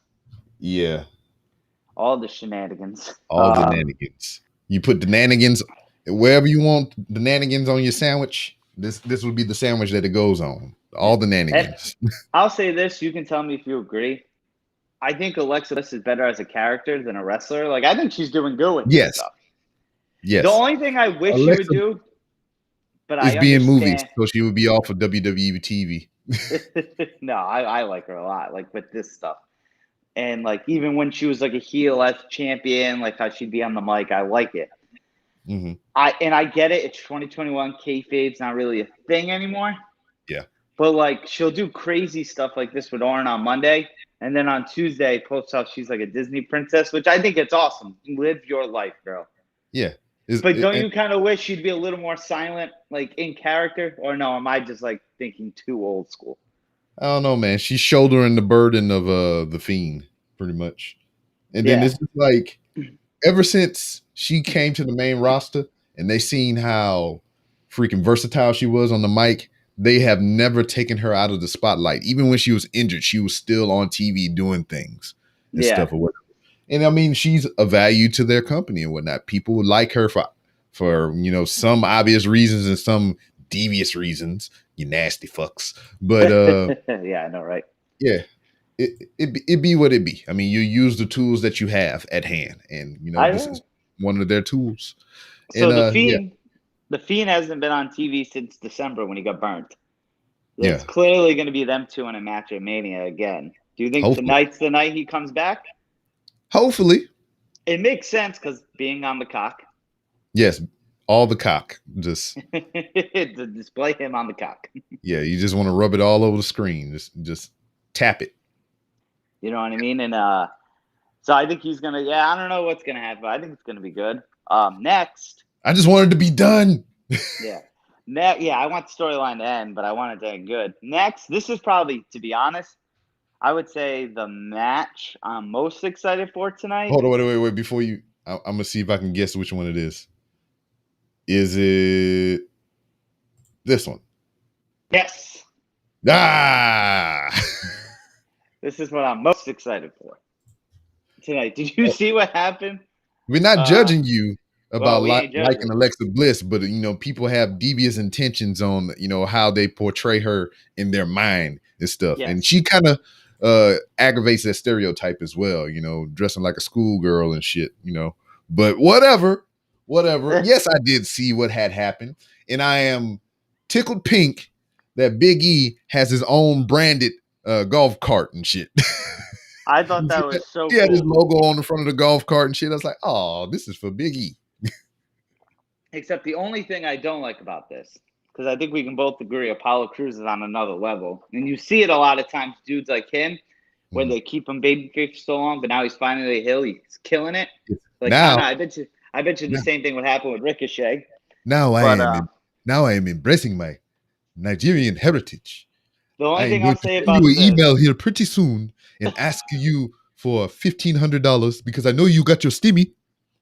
[SPEAKER 1] Yeah.
[SPEAKER 2] All the shenanigans.
[SPEAKER 1] All the shenanigans. You put the nanigans wherever you want the nanigans on your sandwich. This would be the sandwich that it goes on. All the nanigans.
[SPEAKER 2] I'll say this. You can tell me if you agree. I think Alexa Bliss is better as a character than a wrestler. Like, I think she's doing good with this stuff.
[SPEAKER 1] Yes.
[SPEAKER 2] The only thing I wish she would do, but
[SPEAKER 1] is be in movies, so she would be off of WWE TV.
[SPEAKER 2] No, I like her a lot. Like with this stuff. And like even when she was like a heel as champion, like how she'd be on the mic, I like it.
[SPEAKER 1] Mm-hmm.
[SPEAKER 2] I get it. It's 2021. Kayfabe's not really a thing anymore.
[SPEAKER 1] Yeah.
[SPEAKER 2] But like she'll do crazy stuff like this with Orton on Monday, and then on Tuesday posts how she's like a Disney princess, which I think it's awesome. Live your life, girl.
[SPEAKER 1] Yeah.
[SPEAKER 2] But don't you kind of wish she'd be a little more silent, like in character, or no? Am I just like thinking too old school?
[SPEAKER 1] I don't know, man. She's shouldering the burden of the Fiend, pretty much. And then it's just like, ever since she came to the main roster and they seen how freaking versatile she was on the mic, they have never taken her out of the spotlight. Even when she was injured, she was still on TV doing things and stuff or whatever. And I mean, she's a value to their company and whatnot. People like her for you know, some obvious reasons and some devious reasons. You nasty fucks. But
[SPEAKER 2] yeah, I know, right?
[SPEAKER 1] Yeah. It be what it be. I mean, you use the tools that you have at hand, and you know this is one of their tools.
[SPEAKER 2] So and, the Fiend hasn't been on TV since December when he got burnt. It's clearly going to be them two in a match at Mania again. Do you think tonight's the night he comes back?
[SPEAKER 1] Hopefully.
[SPEAKER 2] It makes sense because being on the cock.
[SPEAKER 1] Yes, all the cock. Just
[SPEAKER 2] to display him on the cock.
[SPEAKER 1] Yeah, you just want to rub it all over the screen. Just tap it.
[SPEAKER 2] You know what I mean? And so I think he's gonna. Yeah, I don't know what's gonna happen. I think it's gonna be good. Next.
[SPEAKER 1] I just wanted to be done.
[SPEAKER 2] Yeah. I want the storyline to end, but I want it to end good. Next, this is probably, to be honest, I would say the match I'm most excited for tonight.
[SPEAKER 1] Hold on, wait. Before you, I'm gonna see if I can guess which one it is. Is it this one?
[SPEAKER 2] Yes. This is what I'm most excited for tonight. Did you see what happened?
[SPEAKER 1] We're not judging you. about
[SPEAKER 2] we ain't
[SPEAKER 1] liking
[SPEAKER 2] judging.
[SPEAKER 1] Alexa Bliss, but people have devious intentions on how they portray her in their mind and stuff.
[SPEAKER 2] Yes.
[SPEAKER 1] And she kind of aggravates that stereotype as well, dressing like a schoolgirl and shit, But whatever. Yes, I did see what had happened, and I am tickled pink that Big E has his own branded golf cart and shit.
[SPEAKER 2] I thought that was so
[SPEAKER 1] He had his
[SPEAKER 2] cool.
[SPEAKER 1] logo on the front of the golf cart and shit. I was like, oh, this is for Big E.
[SPEAKER 2] Except the only thing I don't like about this, because I think we can both agree Apollo Crews is on another level. And you see it a lot of times, dudes like him, where they keep him babyface for so long, but now he's finally a heel. He's killing it. Like
[SPEAKER 1] Now,
[SPEAKER 2] I bet you the same thing would happen with Ricochet.
[SPEAKER 1] Now I am embracing my Nigerian heritage.
[SPEAKER 2] The only
[SPEAKER 1] I am
[SPEAKER 2] thing
[SPEAKER 1] going
[SPEAKER 2] I'll
[SPEAKER 1] to
[SPEAKER 2] say
[SPEAKER 1] send
[SPEAKER 2] about
[SPEAKER 1] you an
[SPEAKER 2] this,
[SPEAKER 1] email here pretty soon and ask you for $1,500 because I know you got your stimmy.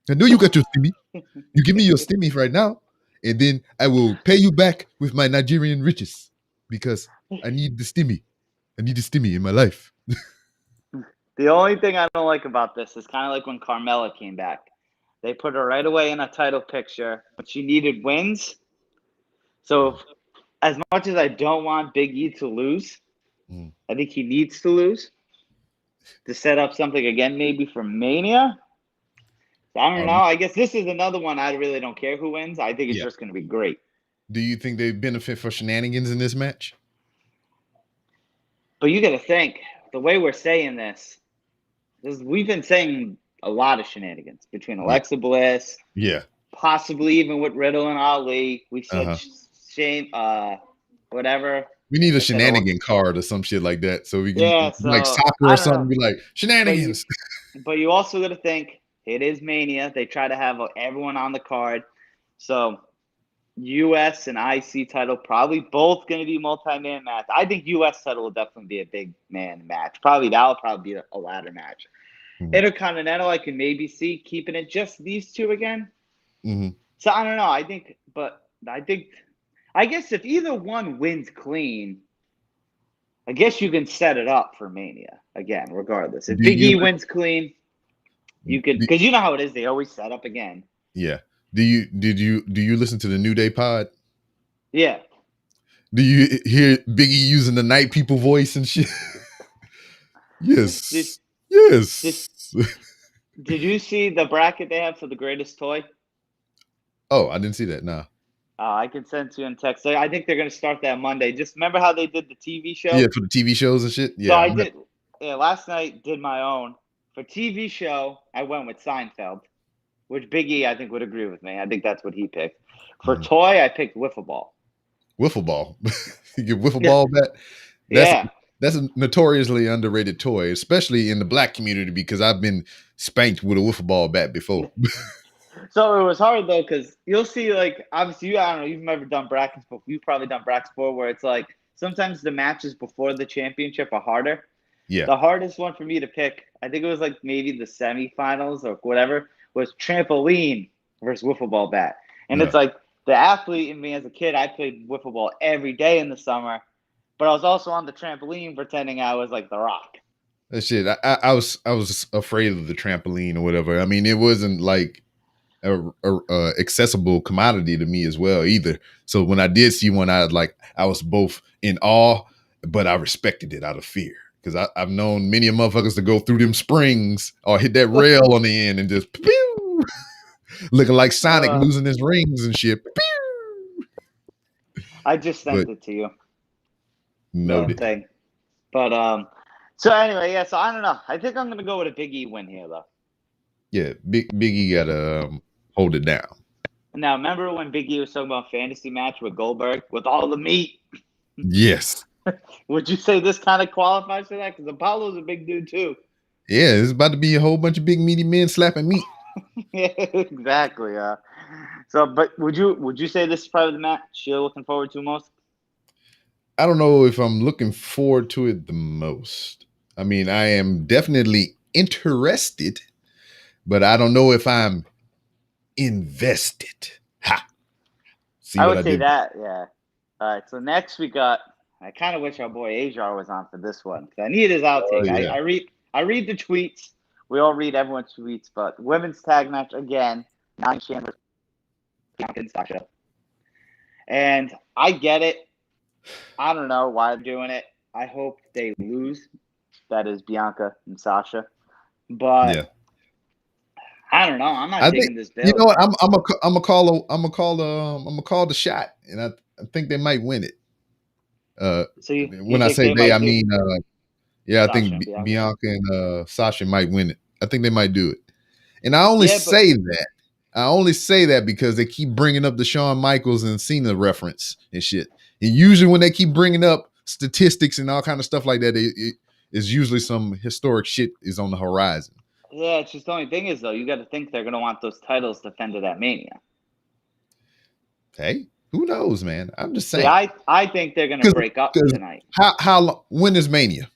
[SPEAKER 1] You give me your stimmy right now, and then I will pay you back with my Nigerian riches because I need the stimmy. I need the stimmy in my life.
[SPEAKER 2] the only thing I don't like about this is kind of like when Carmella came back. They put her right away in a title picture, but she needed wins. So as much as I don't want Big E to lose, I think he needs to lose to set up something again, maybe for Mania. I don't know. I guess this is another one I really don't care who wins. I think it's just going to be great.
[SPEAKER 1] Do you think they benefit for shenanigans in this match?
[SPEAKER 2] But you got to think, the way we're saying this, we've been saying a lot of shenanigans between Alexa Bliss, possibly even with Riddle and Ali. We said Shane, whatever.
[SPEAKER 1] We need a shenanigan card or some shit like that, so we can like soccer or something. Be like shenanigans.
[SPEAKER 2] But you also got to think it is Mania. They try to have everyone on the card, so U.S. and IC title probably both going to be multi-man match. I think U.S. title will definitely be a big man match. That'll probably be a ladder match. Intercontinental, I can maybe see keeping it just these two again. So I don't know. I guess if either one wins clean, I guess you can set it up for Mania again, regardless. If Big E wins clean, you could, because you know how it is. They always set up again.
[SPEAKER 1] Yeah. Do you listen to the New Day pod?
[SPEAKER 2] Yeah.
[SPEAKER 1] Do you hear Big E using the Night People voice and shit? Yes.
[SPEAKER 2] Did you see the bracket they have for the greatest toy?
[SPEAKER 1] Oh, I didn't see that. Nah.
[SPEAKER 2] I can send you in text. I think they're going to start that Monday. Just remember how they did the TV show?
[SPEAKER 1] Yeah, for the TV shows and shit. Yeah.
[SPEAKER 2] So I did. Yeah, last night did my own. For TV show, I went with Seinfeld, which Big E I think would agree with me. I think that's what he picked. For toy, I picked Wiffle Ball.
[SPEAKER 1] Wiffle Ball. You get Wiffle Ball bat. That's a notoriously underrated toy, especially in the black community, because I've been spanked with a wiffle ball bat before.
[SPEAKER 2] So it was hard though, because you'll see, like, obviously, I don't know, you've never done brackets, but you've probably done brackets before, where it's like sometimes the matches before the championship are harder.
[SPEAKER 1] Yeah.
[SPEAKER 2] The hardest one for me to pick, I think it was like maybe the semifinals or whatever, was trampoline versus wiffle ball bat. And it's like the athlete in me as a kid, I played wiffle ball every day in the summer. But I was also on the trampoline pretending I was like The Rock.
[SPEAKER 1] That shit, I was afraid of the trampoline or whatever. I mean, it wasn't like a accessible commodity to me as well either. So when I did see one, I was both in awe, but I respected it out of fear, because I've known many of motherfuckers to go through them springs or hit that rail on the end and just pew, looking like Sonic losing his rings and shit. Pew.
[SPEAKER 2] I just sent it to you.
[SPEAKER 1] Noted.
[SPEAKER 2] Thing. But so anyway, so I don't know. I think I'm gonna go with a Big E win here though.
[SPEAKER 1] Yeah, Big E gotta hold it down.
[SPEAKER 2] Now remember when Big E was talking about fantasy match with Goldberg with all the meat?
[SPEAKER 1] Yes.
[SPEAKER 2] Would you say this kind of qualifies for that? Because Apollo's a big dude too.
[SPEAKER 1] Yeah, it's about to be a whole bunch of big meaty men slapping meat.
[SPEAKER 2] Yeah, exactly. So, but would you say this is probably the match you're looking forward to most?
[SPEAKER 1] I don't know if I'm looking forward to it the most. I mean, I am definitely interested, but I don't know if I'm invested. Ha!
[SPEAKER 2] See, I would say that, yeah. All right, so next we got, I kind of wish our boy Ajar was on for this one, because I need his outtake. Yeah. I read the tweets. We all read everyone's tweets, but women's tag match again, Nia Jax Bianca and Sasha. And I get it. I don't know why they're doing it. I hope they lose. That is Bianca and Sasha. But
[SPEAKER 1] Yeah.
[SPEAKER 2] I don't know. I'm not
[SPEAKER 1] I
[SPEAKER 2] digging
[SPEAKER 1] think
[SPEAKER 2] this build.
[SPEAKER 1] you know what I'm gonna call the shot, and I think they might win it.
[SPEAKER 2] So you
[SPEAKER 1] When I
[SPEAKER 2] think
[SPEAKER 1] say they, I
[SPEAKER 2] might do
[SPEAKER 1] mean yeah, I
[SPEAKER 2] Sasha
[SPEAKER 1] think
[SPEAKER 2] and Bianca?
[SPEAKER 1] Bianca and Sasha might win it. I think they might do it. And I only
[SPEAKER 2] Yeah, but-
[SPEAKER 1] say that. I only say that because they keep bringing up the Shawn Michaels and Cena reference and shit. And usually when they keep bringing up statistics and all kind of stuff like that, it is usually some historic shit is on the horizon.
[SPEAKER 2] Yeah, it's just the only thing is though, you got to think they're gonna want those titles defended at Mania.
[SPEAKER 1] Hey, who knows, man? I'm just saying.
[SPEAKER 2] See, I think they're gonna break up tonight.
[SPEAKER 1] When is Mania?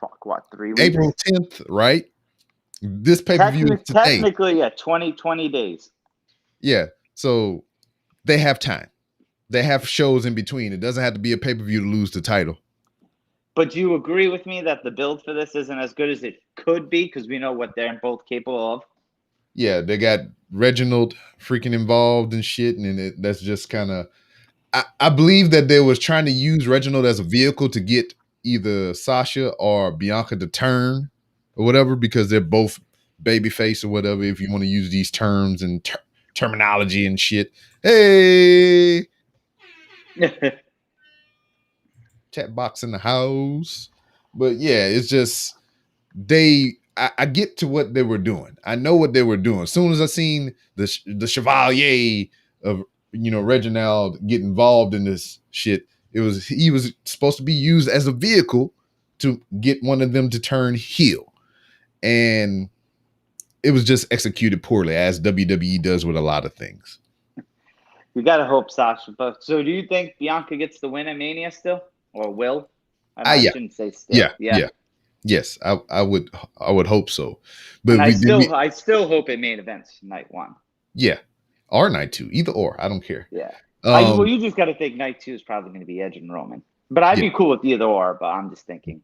[SPEAKER 2] Fuck, what, 3 weeks?
[SPEAKER 1] April 10th, right? This pay-per-view is today.
[SPEAKER 2] Technically, yeah, 20 days.
[SPEAKER 1] Yeah. So they have time. They have shows in between. It doesn't have to be a pay-per-view to lose the title.
[SPEAKER 2] But do you agree with me that the build for this isn't as good as it could be because we know what they're both capable of?
[SPEAKER 1] Yeah, they got Reginald freaking involved and shit, and that's just kind of. I believe that they was trying to use Reginald as a vehicle to get either Sasha or Bianca to turn or whatever, because they're both babyface or whatever. If you want to use these terms and terminology and shit, hey. Chat box in the house. But yeah, it's just I get to what they were doing. I know what they were doing. As soon as I seen the Chevalier of Reginald get involved in this shit, he was supposed to be used as a vehicle to get one of them to turn heel. And it was just executed poorly, as WWE does with a lot of things.
[SPEAKER 2] You gotta hope Sasha. But so do you think Bianca gets the win at Mania still? Or will? I shouldn't say still.
[SPEAKER 1] Yeah. Yes, I would hope so. But
[SPEAKER 2] I still hope it main events night 1.
[SPEAKER 1] Yeah. Or night 2. Either or. I don't care.
[SPEAKER 2] Yeah. Well, you just gotta think night 2 is probably gonna be Edge and Roman. But I'd be cool with either or, but I'm just thinking.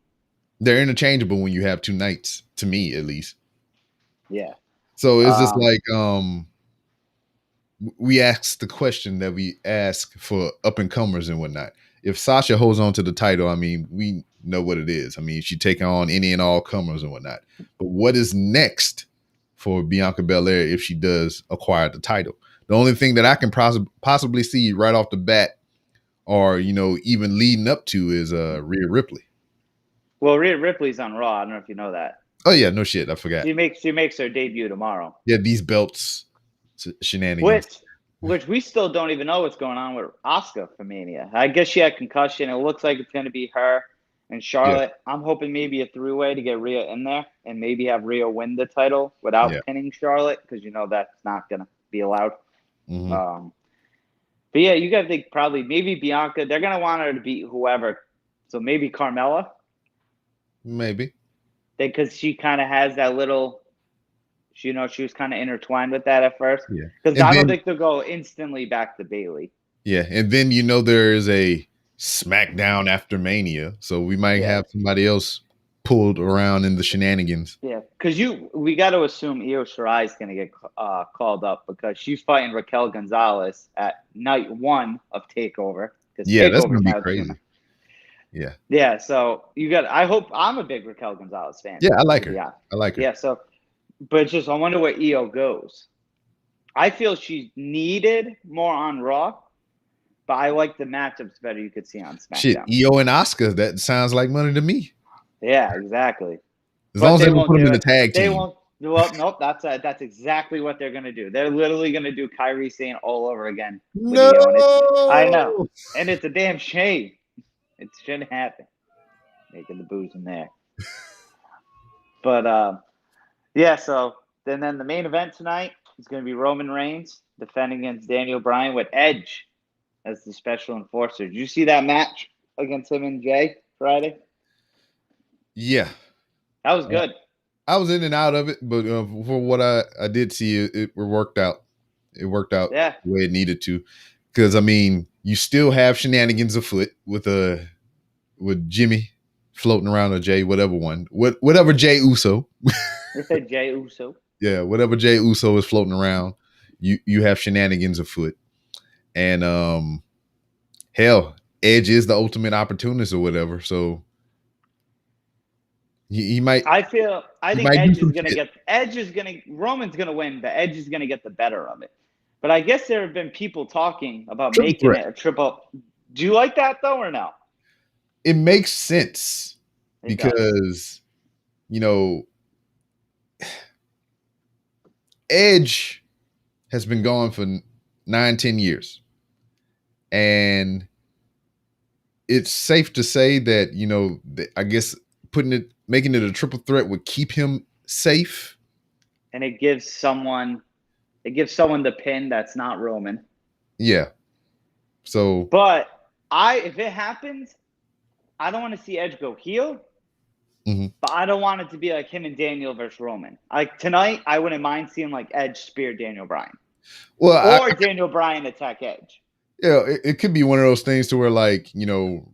[SPEAKER 1] They're interchangeable when you have 2 nights, to me at least.
[SPEAKER 2] Yeah.
[SPEAKER 1] So it's just like we ask the question that we ask for up and comers and whatnot. If Sasha holds on to the title, I mean, we know what it is. I mean, she taking on any and all comers and whatnot. But what is next for Bianca Belair if she does acquire the title? The only thing that I can possibly see right off the bat, or even leading up to, is Rhea Ripley.
[SPEAKER 2] Well, Rhea Ripley's on Raw. I don't know if you know that.
[SPEAKER 1] Oh yeah, no shit, I forgot.
[SPEAKER 2] She makes her debut tomorrow.
[SPEAKER 1] Yeah, these belts shenanigans.
[SPEAKER 2] Which we still don't even know what's going on with Asuka for Mania. I guess she had concussion. It looks like it's going to be her and Charlotte. Yeah. I'm hoping maybe a 3-way to get Rhea in there and maybe have Rhea win the title without pinning Charlotte, because that's not going to be allowed.
[SPEAKER 1] Mm-hmm.
[SPEAKER 2] But yeah, you got to think probably maybe Bianca. They're going to want her to beat whoever. So maybe Carmella.
[SPEAKER 1] Maybe.
[SPEAKER 2] Because she kind of has that little... she was kind of intertwined with that at first.
[SPEAKER 1] Yeah.
[SPEAKER 2] Because I don't think they'll go instantly back to Bayley.
[SPEAKER 1] Yeah. And then, there is a SmackDown after Mania. So we might have somebody else pulled around in the shenanigans.
[SPEAKER 2] Yeah. Because we got to assume Io Shirai is going to get called up, because she's fighting Raquel Gonzalez at night 1 of TakeOver.
[SPEAKER 1] Yeah, that's going to be crazy. Yeah.
[SPEAKER 2] Yeah. So I'm a big Raquel Gonzalez fan.
[SPEAKER 1] Yeah, I like her. Yeah. I like her.
[SPEAKER 2] Yeah. So. But I wonder where Io goes. I feel she's needed more on Raw, but I like the matchups better you could see on SmackDown.
[SPEAKER 1] Shit, Io and Asuka, that sounds like money to me.
[SPEAKER 2] Yeah, exactly.
[SPEAKER 1] As long as they won't put them in the tag team.
[SPEAKER 2] They won't. Well, nope. That's exactly what they're gonna do. They're literally gonna do Kairi Sane all over again.
[SPEAKER 1] No,
[SPEAKER 2] I know, and it's a damn shame. It shouldn't happen. Making the booze in there, but yeah, so then the main event tonight is going to be Roman Reigns defending against Daniel Bryan with Edge as the special enforcer. Did you see that match against him and Jay Friday?
[SPEAKER 1] Yeah.
[SPEAKER 2] That was good.
[SPEAKER 1] I was in and out of it, but for what I did see, it worked out. It worked out the way it needed to. Because, I mean, you still have shenanigans afoot with Jimmy floating around, or Jay, whatever Jay Uso.
[SPEAKER 2] Jay Uso.
[SPEAKER 1] Yeah, whatever Jay Uso is floating around. you have shenanigans afoot, and hell, Edge is the ultimate opportunist or whatever. So he might.
[SPEAKER 2] I think
[SPEAKER 1] might do
[SPEAKER 2] Edge is
[SPEAKER 1] some
[SPEAKER 2] gonna
[SPEAKER 1] shit.
[SPEAKER 2] Roman's gonna win, but Edge is gonna get the better of it. But I guess there have been people talking about
[SPEAKER 1] Triple
[SPEAKER 2] making
[SPEAKER 1] threat.
[SPEAKER 2] it a triple. Do you like that though, or no?
[SPEAKER 1] It makes sense
[SPEAKER 2] It does.
[SPEAKER 1] because you know Edge has been gone for 9-10 years, and it's safe to say that I guess making it a triple threat would keep him safe.
[SPEAKER 2] And it gives someone the pin that's not Roman.
[SPEAKER 1] Yeah. So,
[SPEAKER 2] but if it happens, I don't want to see Edge go heel.
[SPEAKER 1] Mhm.
[SPEAKER 2] But I don't want it to be like him and Daniel versus Roman. Like tonight, I wouldn't mind seeing like Edge spear Daniel Bryan, or Daniel Bryan attack Edge.
[SPEAKER 1] Yeah, it could be one of those things to where like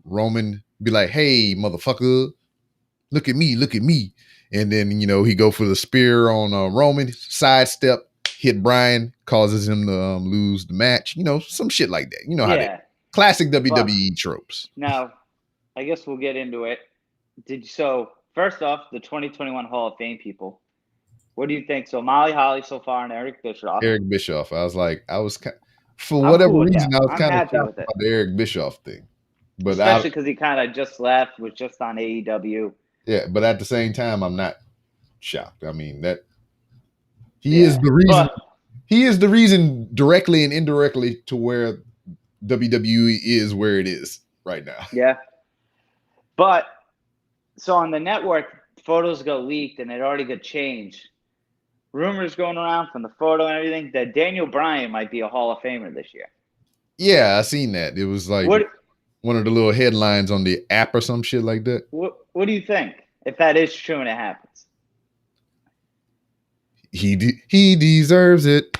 [SPEAKER 1] Roman be like, "Hey, motherfucker, look at me," and then he go for the spear on Roman, sidestep, hit Bryan, causes him to lose the match. Some shit like that. You know how that classic WWE tropes.
[SPEAKER 2] Now, I guess we'll get into it. First off, the 2021 Hall of Fame people. What do you think? So Molly Holly so far and Eric Bischoff.
[SPEAKER 1] For whatever reason, I was kind of
[SPEAKER 2] happy with
[SPEAKER 1] about the Eric Bischoff thing. But
[SPEAKER 2] especially because he kind of just left, was just on AEW.
[SPEAKER 1] Yeah, but at the same time, I'm not shocked. I mean, that he is the reason. He is the reason directly and indirectly to where WWE is where it is right now.
[SPEAKER 2] Yeah. But so on the network, photos got leaked and it already got changed. Rumors going around from the photo and everything that Daniel Bryan might be a Hall of Famer this year.
[SPEAKER 1] Yeah, I seen that. It was like one of the little headlines on the app or some shit like that.
[SPEAKER 2] What do you think? If that is true and it happens,
[SPEAKER 1] he deserves it.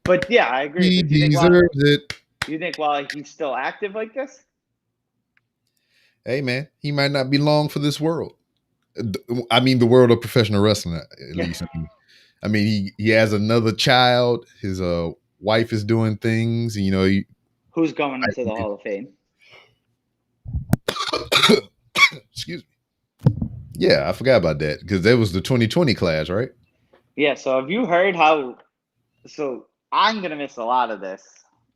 [SPEAKER 2] But yeah, I agree.
[SPEAKER 1] He deserves it.
[SPEAKER 2] Do you think while he's still active like this?
[SPEAKER 1] Hey man, he might not be long for this world. I mean, the world of professional wrestling, at least. I mean, he has another child. His wife is doing things.
[SPEAKER 2] Who's going into the Hall of Fame?
[SPEAKER 1] Excuse me. Yeah, I forgot about that because that was the 2020 class, right?
[SPEAKER 2] Yeah. So have you heard how? So I'm gonna miss a lot of this.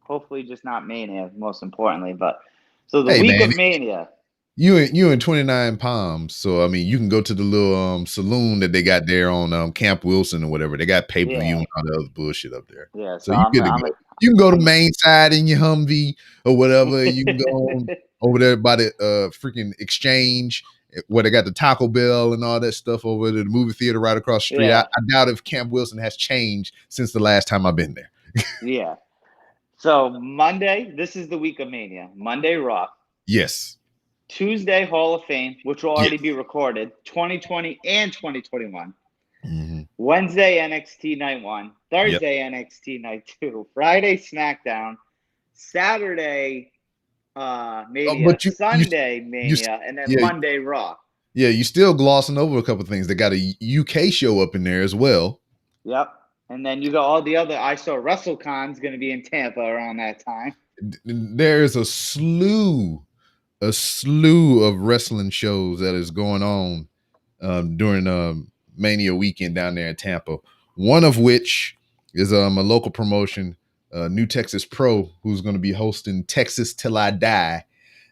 [SPEAKER 2] Hopefully, just not Mania, most importantly. But so the week of Mania.
[SPEAKER 1] You in 29 Palms, so I mean you can go to the little saloon that they got there on Camp Wilson or whatever. They got pay-per-view and all the other bullshit up there.
[SPEAKER 2] Yeah,
[SPEAKER 1] so you can go to main side in your Humvee or whatever. You can go over there by the freaking Exchange where they got the Taco Bell and all that stuff over to the movie theater right across the street. I doubt if Camp Wilson has changed since the last time I've been there.
[SPEAKER 2] Yeah. So Monday, this is the week of Mania. Monday Raw.
[SPEAKER 1] Yes.
[SPEAKER 2] Tuesday Hall of Fame, which will already be recorded, 2020 and 2021.
[SPEAKER 1] Mm-hmm.
[SPEAKER 2] Wednesday NXT Night 1, Thursday NXT Night 2, Friday SmackDown, Saturday Mania, Sunday Mania, and then Monday Raw.
[SPEAKER 1] Yeah, you still glossing over a couple of things. They got a UK show up in there as well.
[SPEAKER 2] Yep. And then you got all the other. I saw WrestleCon's going to be in Tampa around that time.
[SPEAKER 1] There's a slew of wrestling shows that is going on during Mania weekend down there in Tampa. One of which is a local promotion, New Texas Pro, who's going to be hosting Texas Till I Die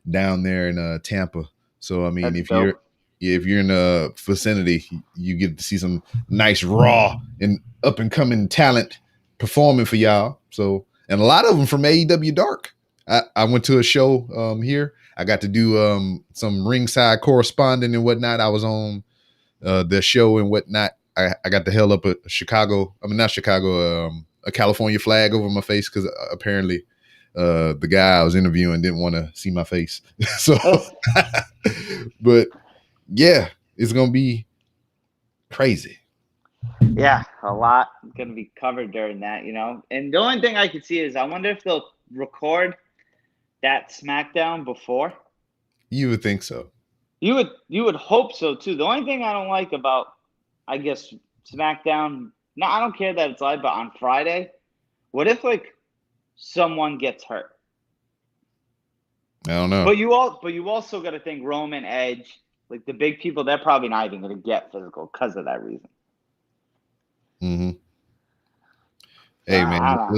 [SPEAKER 1] down there in Tampa. So I mean, if you're in the vicinity, you get to see some nice raw and up and coming talent performing for y'all. So, and a lot of them from AEW Dark. I went to a show here. I got to do some ringside corresponding and whatnot. I was on the show and whatnot. I got the hell up a Chicago. I mean, not Chicago, a California flag over my face because apparently the guy I was interviewing didn't want to see my face. So, but yeah, it's going to be crazy.
[SPEAKER 2] Yeah, a lot going to be covered during that, And the only thing I could see is I wonder if they'll record that SmackDown before.
[SPEAKER 1] You would think so.
[SPEAKER 2] You would hope so too. The only thing I don't like about, I guess, SmackDown, no, I don't care that it's live, but on Friday, What if like someone gets hurt?
[SPEAKER 1] I don't know.
[SPEAKER 2] But you also got to think Roman, Edge, like the big people. They're probably not even going to get physical because of that reason.
[SPEAKER 1] Mm-hmm.
[SPEAKER 2] So,
[SPEAKER 1] Hey man,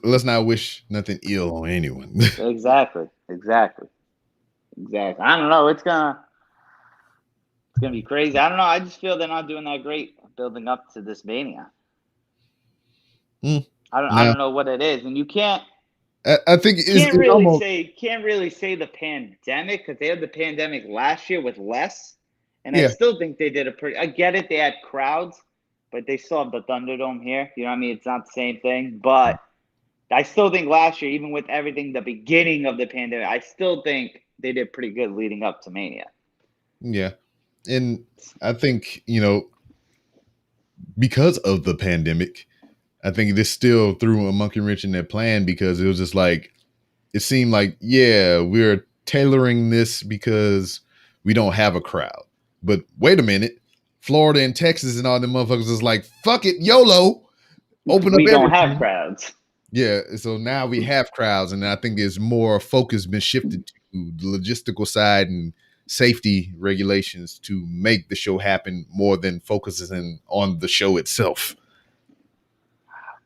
[SPEAKER 1] let's not wish nothing ill on anyone.
[SPEAKER 2] Exactly. I don't know. It's gonna be crazy. I don't know. I just feel they're not doing that great building up to this Mania. I don't know what it is, and you can't.
[SPEAKER 1] I think
[SPEAKER 2] Can't
[SPEAKER 1] it's
[SPEAKER 2] really
[SPEAKER 1] almost,
[SPEAKER 2] say the pandemic, because they had the pandemic last year with less, and I
[SPEAKER 1] yeah.
[SPEAKER 2] still think they did a pretty. I get it, they had crowds, but they still have the Thunderdome here. You know what I mean? It's not the same thing, but I still think last year, even with everything, the beginning of the pandemic, I still think they did pretty good leading up to Mania.
[SPEAKER 1] Yeah. And I think, because of the pandemic, I think this still threw a monkey wrench in their plan, because it was just like, it seemed like, yeah, we're tailoring this because we don't have a crowd. But wait a minute, Florida and Texas and all them motherfuckers is like, fuck it, YOLO, open up
[SPEAKER 2] We don't have
[SPEAKER 1] everything.
[SPEAKER 2] crowds.
[SPEAKER 1] Yeah, so now we have crowds, and I think there's more focus been shifted to the logistical side and safety regulations to make the show happen more than focusing on the show itself.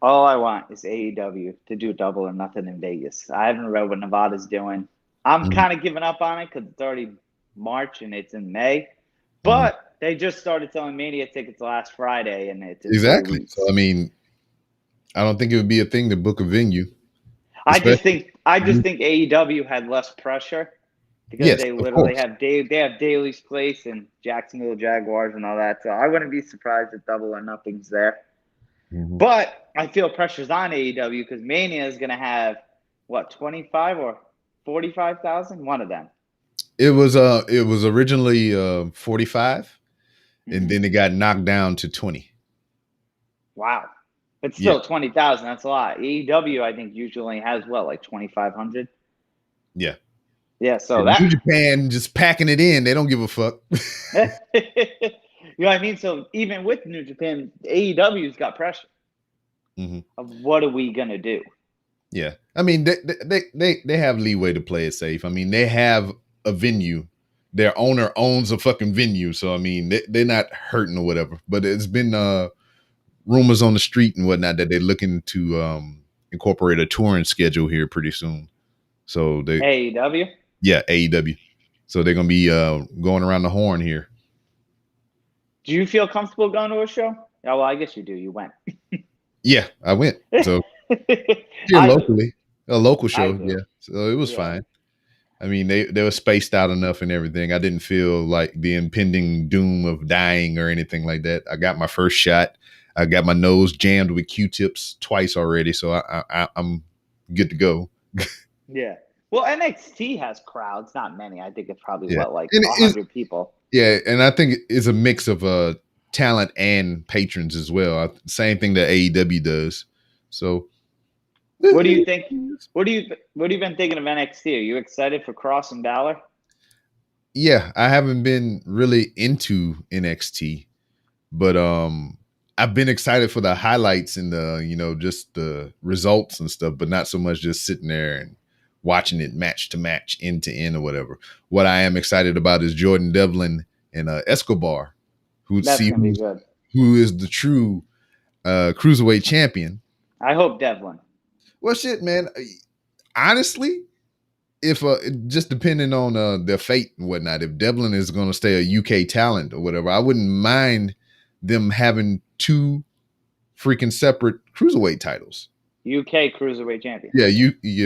[SPEAKER 2] All I want is AEW to do Double or Nothing in Vegas. I haven't read what Nevada's doing. I'm kind of giving up on it because it's already March and it's in May. But they just started selling Mania tickets last Friday, and it's in 3
[SPEAKER 1] Exactly.
[SPEAKER 2] weeks.
[SPEAKER 1] So I mean, I don't think it would be a thing to book a venue.
[SPEAKER 2] I just think AEW had less pressure because they literally have Daly's Place and Jacksonville Jaguars and all that. So I wouldn't be surprised if Double or Nothing's there.
[SPEAKER 1] Mm-hmm.
[SPEAKER 2] But I feel pressure's on AEW because Mania is going to have, what, 25 or 45,000? One of them.
[SPEAKER 1] It was originally 45, and then it got knocked down to 20.
[SPEAKER 2] Wow. But still 20,000, that's a lot. AEW, I think, usually has, what, like 2,500?
[SPEAKER 1] Yeah.
[SPEAKER 2] Yeah, so
[SPEAKER 1] that New Japan just packing it in. They don't give a fuck.
[SPEAKER 2] You know what I mean? So even with New Japan, AEW's got pressure of what are we gonna do?
[SPEAKER 1] Yeah, I mean they have leeway to play it safe. I mean, they have a venue. Their owner owns a fucking venue, so I mean they're not hurting or whatever. But it's been rumors on the street and whatnot that they're looking to incorporate a touring schedule here pretty soon. So they
[SPEAKER 2] AEW.
[SPEAKER 1] Yeah, AEW. So they're gonna be going around the horn here.
[SPEAKER 2] Do you feel comfortable going to a show? Yeah, well, I guess you do. You went.
[SPEAKER 1] Yeah, I went. So here locally, a local show. Yeah, so it was fine. I mean, they were spaced out enough and everything. I didn't feel like the impending doom of dying or anything like that. I got my first shot. I got my nose jammed with Q-tips twice already, so I'm good to go.
[SPEAKER 2] Yeah. Well, NXT has crowds, not many. I think it's probably like 100 people.
[SPEAKER 1] Yeah, and I think it's a mix of talent and patrons as well. Same thing that AEW does. So,
[SPEAKER 2] what do you think? What have you been thinking of NXT? Are you excited for Cross and Balor?
[SPEAKER 1] Yeah, I haven't been really into NXT, but I've been excited for the highlights and the just the results and stuff, but not so much just sitting there and watching it match to match, end to end, or whatever. What I am excited about is Jordan Devlin and Escobar, who is the true cruiserweight champion.
[SPEAKER 2] I hope Devlin.
[SPEAKER 1] Well, shit, man. Honestly, if just depending on their fate and whatnot, if Devlin is going to stay a UK talent or whatever, I wouldn't mind them having two freaking separate cruiserweight titles.
[SPEAKER 2] UK cruiserweight champion.
[SPEAKER 1] Yeah,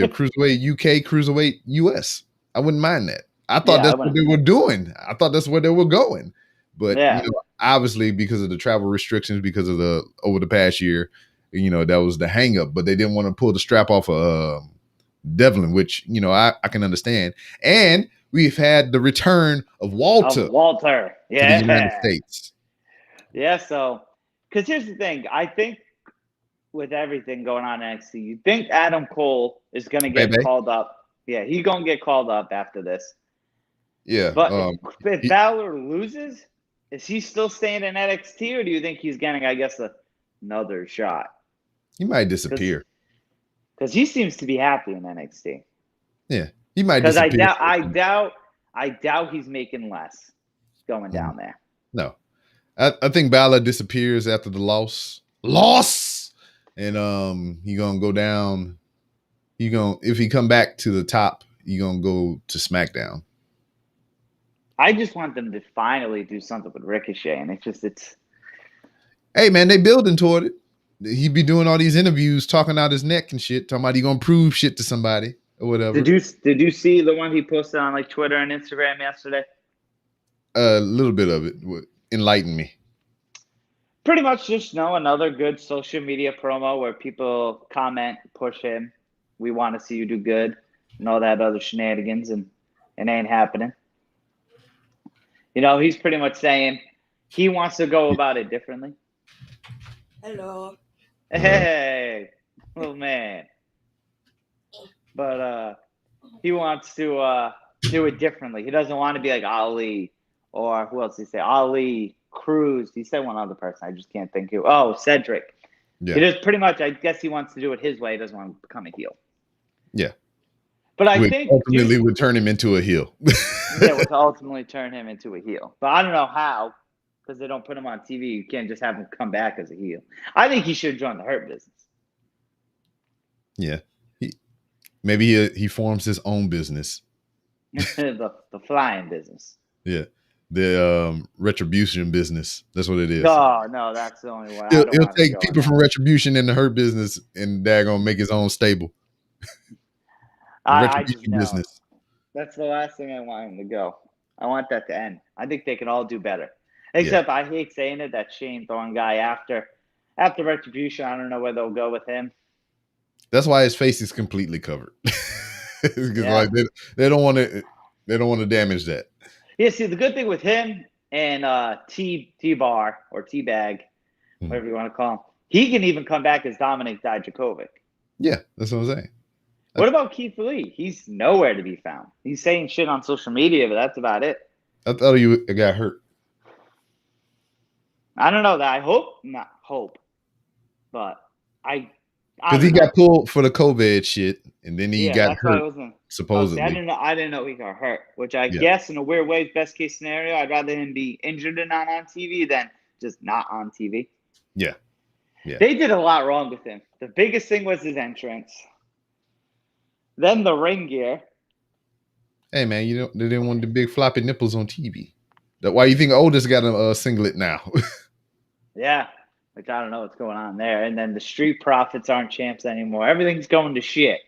[SPEAKER 1] cruiserweight UK, cruiserweight US. I wouldn't mind that. I thought that's what they were doing. I thought that's where they were going. But obviously, because of the travel restrictions, because of over the past year, that was the hang up. But they didn't want to pull the strap off of Devlin, which I can understand. And we've had the return of Walter.
[SPEAKER 2] To the
[SPEAKER 1] United States.
[SPEAKER 2] Yeah. So, because here's the thing, I think with everything going on in NXT, you think Adam Cole is going to get called up. Yeah, he's going to get called up after this.
[SPEAKER 1] Yeah.
[SPEAKER 2] But if Balor loses, is he still staying in NXT, or do you think he's getting, I guess, another shot?
[SPEAKER 1] He might disappear.
[SPEAKER 2] because he seems to be happy in NXT.
[SPEAKER 1] Yeah, he might
[SPEAKER 2] Because
[SPEAKER 1] disappear.
[SPEAKER 2] I doubt he's making less going down there.
[SPEAKER 1] No, I think Balor disappears after the loss, and he gonna go down. If he come back to the top, he gonna go to SmackDown.
[SPEAKER 2] I just want them to finally do something with Ricochet, and it's.
[SPEAKER 1] Hey man, they building toward it. He be doing all these interviews, talking out his neck and shit, talking about he gonna prove shit to somebody or whatever.
[SPEAKER 2] Did you see the one he posted on like Twitter and Instagram yesterday?
[SPEAKER 1] A little bit of it. Enlighten me.
[SPEAKER 2] Pretty much just another good social media promo where people comment, push him. We want to see you do good and all that other shenanigans, and it ain't happening. He's pretty much saying he wants to go about it differently.
[SPEAKER 3] Hello.
[SPEAKER 2] Hey, little man. But he wants to do it differently. He doesn't want to be like Ali, or who else did he say? Ali, Cruz. He said one other person. I just can't think who. Oh, Cedric.
[SPEAKER 1] Yeah.
[SPEAKER 2] It is pretty much, I guess he wants to do it his way. He doesn't want to become a heel.
[SPEAKER 1] Yeah.
[SPEAKER 2] But I think
[SPEAKER 1] ultimately would turn him into a heel.
[SPEAKER 2] Yeah, would ultimately turn him into a heel. But I don't know how, because they don't put him on TV. You can't just have him come back as a heel. I think he should join the Hurt Business.
[SPEAKER 1] Yeah. Maybe he forms his own business.
[SPEAKER 2] the flying business.
[SPEAKER 1] Yeah. The Retribution business. That's what it is.
[SPEAKER 2] No, that's the only one.
[SPEAKER 1] He'll take people from Retribution in the Hurt Business, and they're gonna make his own stable.
[SPEAKER 2] I just know. Business. That's the last thing I want him to go. I want that to end. I think they can all do better. Except I hate saying it, that Shane Thorne guy after Retribution, I don't know where they'll go with him.
[SPEAKER 1] That's why his face is completely covered. Like they don't want to damage that.
[SPEAKER 2] Yeah, see, the good thing with him and T-Bar or T-Bag, whatever you want to call him, he can even come back as Dominic Dijakovic.
[SPEAKER 1] Yeah, that's what I'm saying.
[SPEAKER 2] What about Keith Lee? He's nowhere to be found. He's saying shit on social media, but that's about it.
[SPEAKER 1] I thought he got hurt.
[SPEAKER 2] I don't know that. Not hope, but
[SPEAKER 1] because he got pulled for the COVID shit, and then he got hurt. Supposedly,
[SPEAKER 2] I didn't know he got hurt. Which I guess, in a weird way, best case scenario, I'd rather him be injured and not on TV than just not on TV.
[SPEAKER 1] Yeah.
[SPEAKER 2] They did a lot wrong with him. The biggest thing was his entrance. Then the ring gear.
[SPEAKER 1] Hey man, they didn't want the big floppy nipples on TV. That's why you think Otis got a singlet now.
[SPEAKER 2] Yeah, which I don't know what's going on there. And then the Street Profits aren't champs anymore. Everything's going to shit.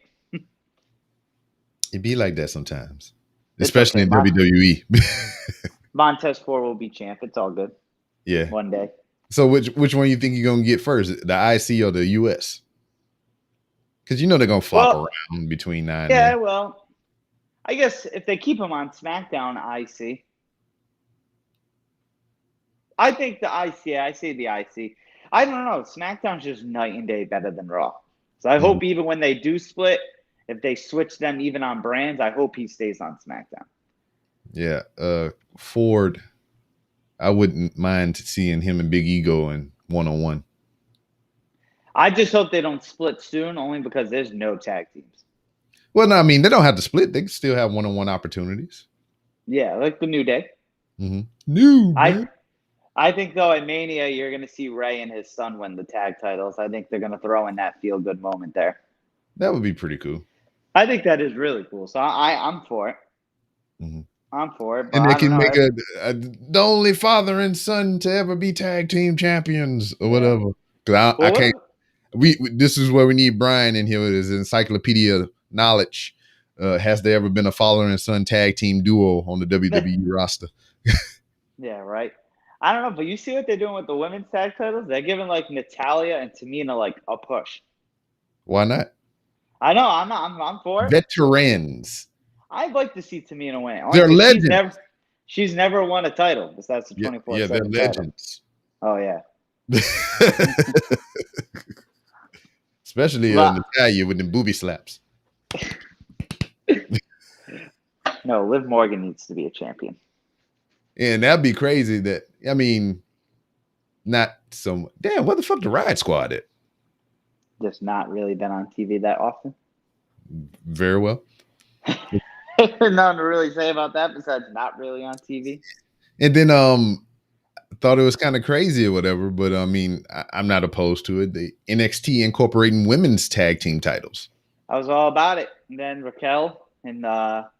[SPEAKER 1] It be like that sometimes, especially in WWE.
[SPEAKER 2] Montez Ford will be champ. It's all good.
[SPEAKER 1] Yeah,
[SPEAKER 2] one day.
[SPEAKER 1] So which one you think you're gonna get first, the IC or the US? Because they're gonna flop around between now and then.
[SPEAKER 2] Yeah, well, I guess if they keep him on SmackDown, IC. I think the IC. I say the IC. I don't know. SmackDown's just night and day better than Raw. So I hope even when they do split, if they switch them even on brands, I hope he stays on SmackDown.
[SPEAKER 1] Yeah, Ford. I wouldn't mind seeing him and Big Ego in one-on-one.
[SPEAKER 2] I just hope they don't split soon, only because there's no tag teams.
[SPEAKER 1] Well, no, I mean, they don't have to split. They can still have one-on-one opportunities.
[SPEAKER 2] Yeah, like the New Day.
[SPEAKER 1] Mm-hmm. New Day.
[SPEAKER 2] I think, though, at Mania, you're going to see Ray and his son win the tag titles. I think they're going to throw in that feel-good moment there.
[SPEAKER 1] That would be pretty cool.
[SPEAKER 2] I think that is really cool. So I'm for it.
[SPEAKER 1] Mm-hmm.
[SPEAKER 2] I'm for it.
[SPEAKER 1] But and they can make the only father and son to ever be tag team champions or whatever. Because I can't. This is where we need Brian in here with his encyclopedia knowledge. Has there ever been a father and son tag team duo on the WWE roster?
[SPEAKER 2] Yeah, right. I don't know, but you see what they're doing with the women's tag titles? They're giving like Natalya and Tamina like a push.
[SPEAKER 1] Why not?
[SPEAKER 2] I know. I'm for it.
[SPEAKER 1] Veterans.
[SPEAKER 2] I'd like to see Tamina win.
[SPEAKER 1] They're legends.
[SPEAKER 2] She's never won a title besides the 24/7.
[SPEAKER 1] Yeah, they're legends.
[SPEAKER 2] Oh yeah.
[SPEAKER 1] Especially Natalya with the booby slaps.
[SPEAKER 2] No, Liv Morgan needs to be a champion.
[SPEAKER 1] And that'd be crazy. Not so. Damn, what the fuck the Riot Squad at?
[SPEAKER 2] just not really been on TV that often.
[SPEAKER 1] Very well.
[SPEAKER 2] Nothing to really say about that besides not really on TV.
[SPEAKER 1] And then thought it was kind of crazy or whatever, but I mean, I'm not opposed to it. The NXT incorporating women's tag team titles.
[SPEAKER 2] I was all about it. And then Raquel and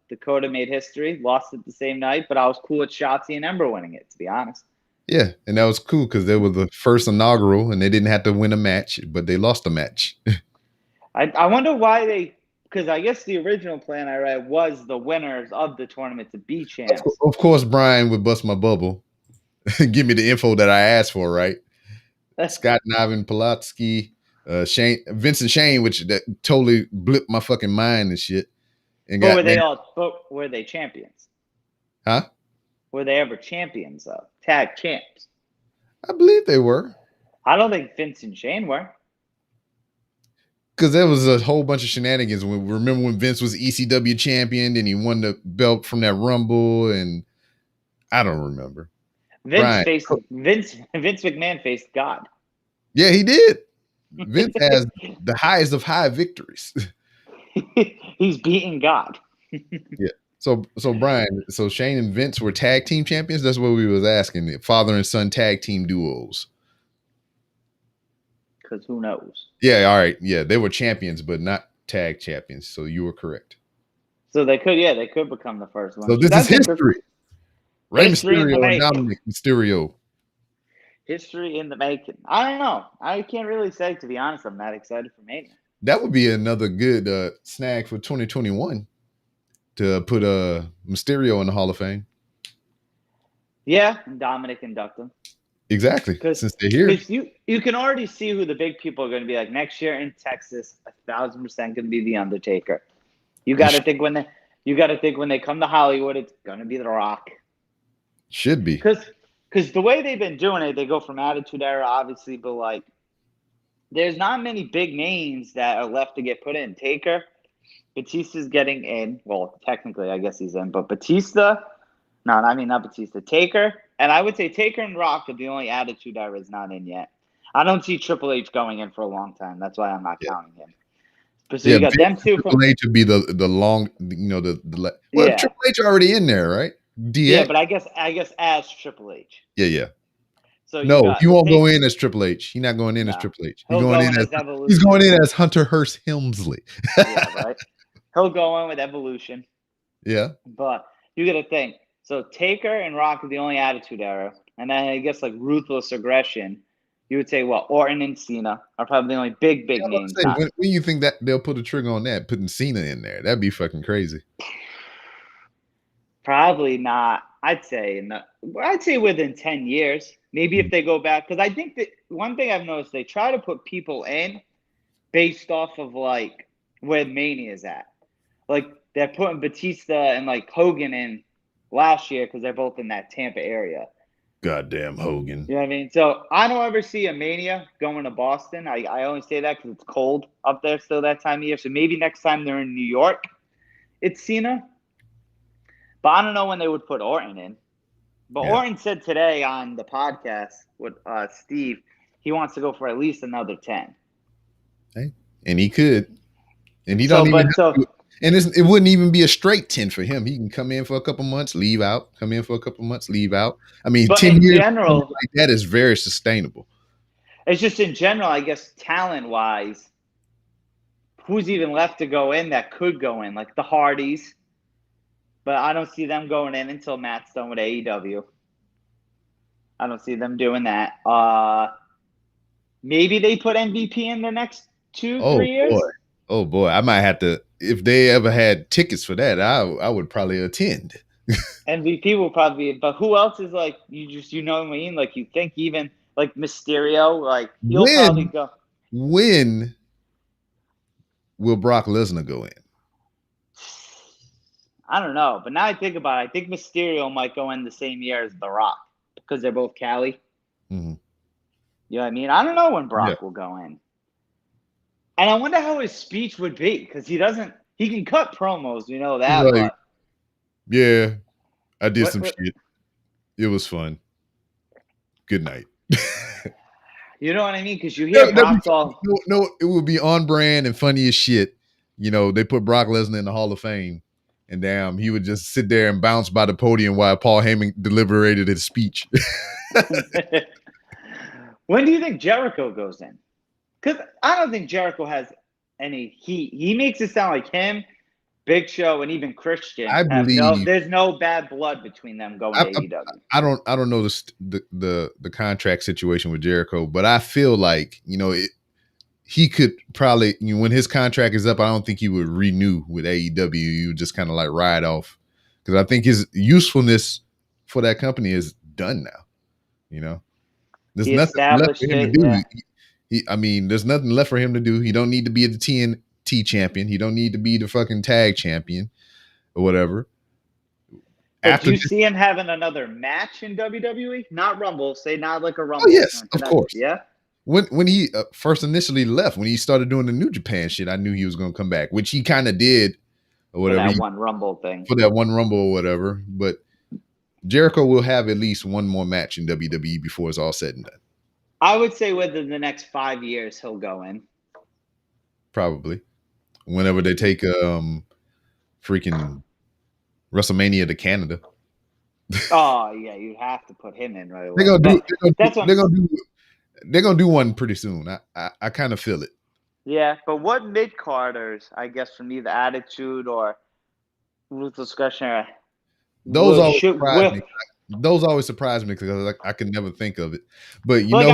[SPEAKER 2] Dakota made history, lost it the same night, but I was cool with Shotzi and Ember winning it, to be honest.
[SPEAKER 1] Yeah, and that was cool because they were the first inaugural and they didn't have to win a match, but they lost a match.
[SPEAKER 2] I wonder why they, because I guess the original plan I read was the winners of the tournament to be champs.
[SPEAKER 1] Of course, Brian would bust my bubble. Give me the info that I asked for, right? Scott Niven, Pulaski, Vincent Shane, which that totally blipped my fucking mind and shit. And
[SPEAKER 2] were they champions?
[SPEAKER 1] Huh?
[SPEAKER 2] Were they ever champions though? Tag champs?
[SPEAKER 1] I believe they were.
[SPEAKER 2] I don't think Vince and Shane were.
[SPEAKER 1] Because there was a whole bunch of shenanigans. Remember when Vince was ECW champion and he won the belt from that Rumble, and I don't remember.
[SPEAKER 2] Vince McMahon faced God.
[SPEAKER 1] Yeah, he did. Vince has the highest of high victories.
[SPEAKER 2] He's beating God.
[SPEAKER 1] Yeah. So Brian, so Shane and Vince were tag team champions. That's what we was asking. The father and son tag team duos.
[SPEAKER 2] Because who knows?
[SPEAKER 1] Yeah. All right. Yeah, they were champions, but not tag champions. So you were correct.
[SPEAKER 2] So they could become the first one.
[SPEAKER 1] So this is history. Rey Mysterio and Dominic Mysterio.
[SPEAKER 2] History in the making. I don't know. I can't really say, to be honest. I'm not excited for Mania.
[SPEAKER 1] That would be another good snag for 2021 to put Mysterio in the Hall of Fame.
[SPEAKER 2] Yeah, and Dominic induct him.
[SPEAKER 1] Exactly. Since they're here.
[SPEAKER 2] You can already see who the big people are going to be. Like next year in Texas, 1,000% going to be The Undertaker. You got to think when they come to Hollywood, it's going to be The Rock.
[SPEAKER 1] Should be.
[SPEAKER 2] Because the way they've been doing it, they go from Attitude Era, obviously, but like, there's not many big names that are left to get put in. Taker, Batista's getting in. Well, technically, I guess he's in, but Batista, not Batista. Taker, and I would say Taker and Rock are the only Attitude Era is not in yet. I don't see Triple H going in for a long time. That's why I'm not counting him. But so you got them two.
[SPEAKER 1] Triple H would be the long, Triple H already in there, right? DX.
[SPEAKER 2] Yeah, but I guess as Triple H.
[SPEAKER 1] Yeah.
[SPEAKER 2] So
[SPEAKER 1] he won't go in as Triple H. He's not going in as Triple H. He's going in as Hunter Hearst Helmsley.
[SPEAKER 2] Yeah, right. He'll go in with Evolution.
[SPEAKER 1] Yeah.
[SPEAKER 2] But you got to think. So Taker and Rock are the only Attitude Era, and then I guess like Ruthless Aggression. You would say, Orton and Cena are probably the only big names.
[SPEAKER 1] When you think that they'll pull the trigger on that, putting Cena in there, that'd be fucking crazy.
[SPEAKER 2] Probably not. I'd say within 10 years. Maybe if they go back. Because I think that one thing I've noticed, they try to put people in based off of like where Mania is at. Like they're putting Batista and like Hogan in last year because they're both in that Tampa area.
[SPEAKER 1] Goddamn Hogan.
[SPEAKER 2] You know what I mean? So I don't ever see a Mania going to Boston. I only say that because it's cold up there still that time of year. So maybe next time they're in New York, it's Cena. But I don't know when they would put Orton in. But Orton said today on the podcast with Steve, he wants to go for at least another 10.
[SPEAKER 1] Hey, and he could. And he don't even and it wouldn't even be a straight 10 for him. He can come in for a couple months, leave out. Come in for a couple months, leave out. I mean,
[SPEAKER 2] but
[SPEAKER 1] 10 years
[SPEAKER 2] general,
[SPEAKER 1] like that is very sustainable.
[SPEAKER 2] It's just in general, I guess, talent-wise, who's even left to go in that could go in? Like the Hardys. But I don't see them going in until Matt's done with AEW. I don't see them doing that. Maybe they put MVP in the next 2-3 years.
[SPEAKER 1] Oh boy, I might have to. If they ever had tickets for that, I would probably attend.
[SPEAKER 2] MVP will probably be, but who else is like you know what I mean? Like you think even like Mysterio, like he'll probably go.
[SPEAKER 1] When will Brock Lesnar go in?
[SPEAKER 2] I don't know, but now I think about it, I think Mysterio might go in the same year as The Rock because they're both Cali.
[SPEAKER 1] Mm-hmm.
[SPEAKER 2] You know what I mean? I don't know when Brock will go in. And I wonder how his speech would be because he can cut promos, you know that.
[SPEAKER 1] Right. Yeah, I did some shit. It was fun. Good night.
[SPEAKER 2] You know what I mean? Because you hear Brock's all.
[SPEAKER 1] No, it would be on brand and funny as shit. You know, they put Brock Lesnar in the Hall of Fame, and damn, he would just sit there and bounce by the podium while Paul Heyman deliberated his speech.
[SPEAKER 2] When do you think Jericho goes in? Because I don't think Jericho has any heat. He makes it sound like him, Big Show, and even Christian.
[SPEAKER 1] I believe
[SPEAKER 2] there's no bad blood between them going to AEW.
[SPEAKER 1] I don't know the contract situation with Jericho, but I feel like, you know, he could probably, you know, when his contract is up, I don't think he would renew with AEW. You would just kind of like ride off, because I think his usefulness for that company is done now. You know, there's nothing left for him to do. Yeah. There's nothing left for him to do. He don't need to be the TNT champion. He don't need to be the fucking tag champion or whatever.
[SPEAKER 2] But do you see him having another match in WWE? Not Rumble. Say not like a Rumble.
[SPEAKER 1] Oh, yes, of course.
[SPEAKER 2] Yeah.
[SPEAKER 1] When he first initially left, when he started doing the New Japan shit, I knew he was going to come back, which he kind of did or whatever.
[SPEAKER 2] For that one Rumble thing.
[SPEAKER 1] For that one Rumble or whatever. But Jericho will have at least one more match in WWE before it's all said and done.
[SPEAKER 2] I would say within the next 5 years, he'll go in.
[SPEAKER 1] Probably. Whenever they take freaking WrestleMania to Canada.
[SPEAKER 2] Oh, yeah, you have to put him in right away.
[SPEAKER 1] They're gonna do one pretty soon. I kind of feel it.
[SPEAKER 2] Yeah, but what mid-carders, I guess, from either Attitude or Ruthless Aggression,
[SPEAKER 1] those always surprise me because I can never think of it. But you know,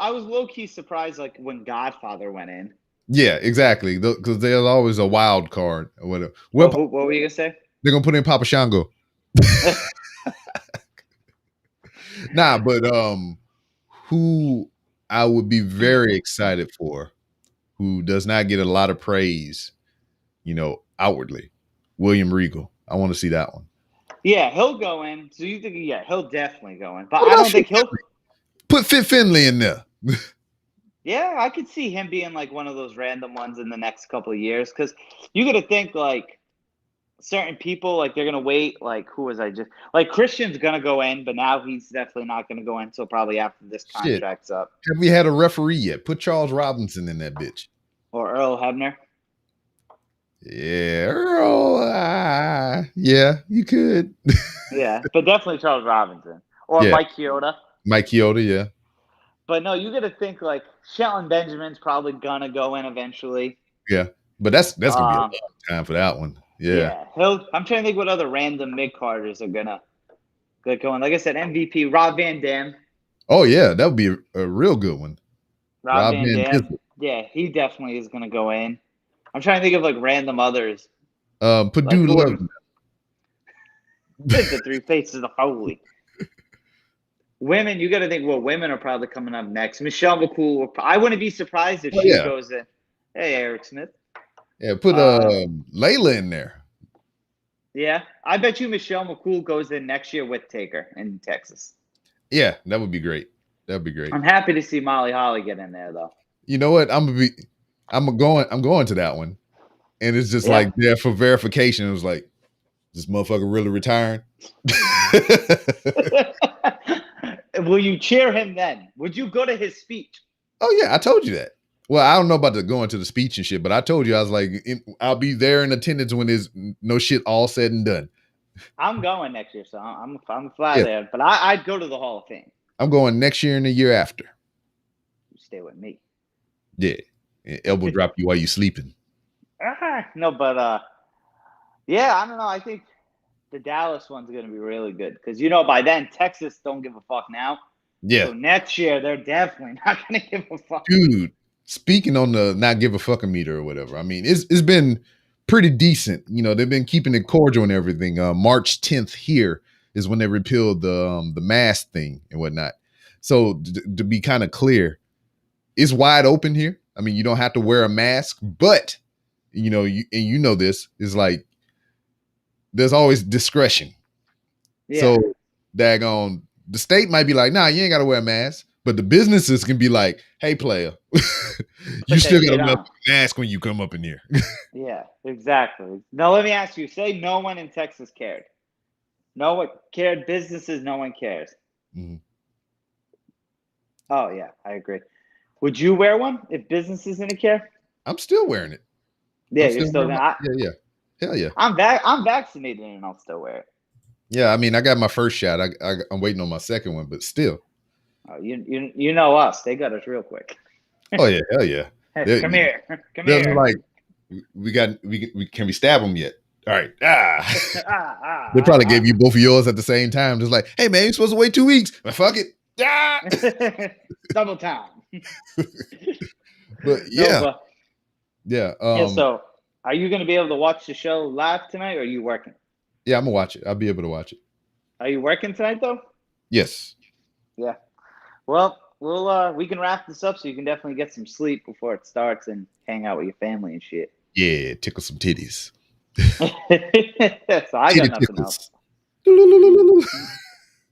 [SPEAKER 2] I was low key surprised like when Godfather went in.
[SPEAKER 1] Yeah, exactly. Because there's always a wild card or whatever.
[SPEAKER 2] What were you gonna say?
[SPEAKER 1] They're gonna put in Papa Shango. Nah, but who I would be very excited for, who does not get a lot of praise, you know, outwardly, William Regal. I want to see that one.
[SPEAKER 2] Yeah, he'll go in. So you think? Yeah, he'll definitely go in. But I don't think he'll
[SPEAKER 1] put Fit Finlay in there.
[SPEAKER 2] Yeah, I could see him being like one of those random ones in the next couple of years, because you got to think like certain people, like they're gonna wait. Like who was I just like Christian's gonna go in, but now he's definitely not gonna go in until probably after this contract's up.
[SPEAKER 1] Have we had a referee yet? Put Charles Robinson in that bitch.
[SPEAKER 2] Or Earl Hebner.
[SPEAKER 1] Yeah, Earl. Yeah, you could.
[SPEAKER 2] Yeah, but definitely Charles Robinson or Mike Chioda.
[SPEAKER 1] Mike Chioda, yeah.
[SPEAKER 2] But no, you got to think like Shelton Benjamin's probably gonna go in eventually.
[SPEAKER 1] Yeah, but that's gonna be a long time for that one. Yeah.
[SPEAKER 2] I'm trying to think what other random mid carders are gonna go in. Like I said, MVP Rob Van Dam.
[SPEAKER 1] Oh yeah, that would be a real good one.
[SPEAKER 2] Rob Van Dam. Yeah, he definitely is gonna go in. I'm trying to think of like random others.
[SPEAKER 1] Purdue Love.
[SPEAKER 2] The three faces of holy. Women, you got to think. Well, women are probably coming up next. Michelle McCool. I wouldn't be surprised if she goes in. Hey, Eric Smith.
[SPEAKER 1] Yeah, put Layla in there.
[SPEAKER 2] Yeah, I bet you Michelle McCool goes in next year with Taker in Texas.
[SPEAKER 1] Yeah, that would be great. That would be great.
[SPEAKER 2] I'm happy to see Molly Holly get in there, though.
[SPEAKER 1] You know what? I'm going to that one, and it's just like there for verification. It was like, this motherfucker really retiring?
[SPEAKER 2] Will you cheer him then? Would you go to his speech?
[SPEAKER 1] Oh yeah, I told you that. Well, I don't know about going to the speech and shit, but I told you I was like, I'll be there in attendance when there's no shit all said and done.
[SPEAKER 2] I'm going next year, so I'm fly there. But I'd go to the Hall of Fame.
[SPEAKER 1] I'm going next year and the year after.
[SPEAKER 2] You stay with me.
[SPEAKER 1] Yeah, elbow drop you while you sleeping.
[SPEAKER 2] No, but yeah, I don't know. I think the Dallas one's going to be really good because by then Texas don't give a fuck now.
[SPEAKER 1] Yeah.
[SPEAKER 2] So next year they're definitely not going to give a fuck.
[SPEAKER 1] Dude, speaking on the not give a fucking meter or whatever, I mean, it's been pretty decent. They've been keeping it cordial and everything. March 10th here is when they repealed the mask thing and whatnot. So to be kind of clear, it's wide open here. I mean, you don't have to wear a mask, but this is like there's always discretion. Yeah. So daggone, the state might be like, nah, you ain't got to wear a mask. But the businesses can be like, hey, player, you still got to wear a mask when you come up in here.
[SPEAKER 2] Yeah, exactly. Now, let me ask you, say no one in Texas cared. No one cared. Businesses, no one cares.
[SPEAKER 1] Mm-hmm.
[SPEAKER 2] Oh yeah, I agree. Would you wear one if businesses didn't care?
[SPEAKER 1] I'm still wearing it.
[SPEAKER 2] Yeah,
[SPEAKER 1] I'm
[SPEAKER 2] you're
[SPEAKER 1] still
[SPEAKER 2] still
[SPEAKER 1] wearing
[SPEAKER 2] gonna.
[SPEAKER 1] yeah. Hell yeah.
[SPEAKER 2] I'm vaccinated and I'll still wear it.
[SPEAKER 1] Yeah, I mean, I got my first shot. I'm waiting on my second one, but still.
[SPEAKER 2] Oh, you know us. They got us real quick.
[SPEAKER 1] Oh yeah, hell yeah.
[SPEAKER 2] Hey, come here. Come
[SPEAKER 1] They're
[SPEAKER 2] here.
[SPEAKER 1] like, we can we stab them yet? All right.
[SPEAKER 2] Ah,
[SPEAKER 1] They probably gave you both of yours at the same time. Just like, hey man, you're supposed to wait 2 weeks. But fuck it. Ah!
[SPEAKER 2] double time.
[SPEAKER 1] But yeah, yeah.
[SPEAKER 2] So, are you going to be able to watch the show live tonight, or are you working?
[SPEAKER 1] Yeah, I'm gonna watch it. I'll be able to watch it.
[SPEAKER 2] Are you working tonight, though?
[SPEAKER 1] Yes.
[SPEAKER 2] Yeah. Well, we can wrap this up so you can definitely get some sleep before it starts and hang out with your family and shit.
[SPEAKER 1] Yeah, tickle some titties.
[SPEAKER 2] So I got nothing
[SPEAKER 1] tickles.
[SPEAKER 2] else.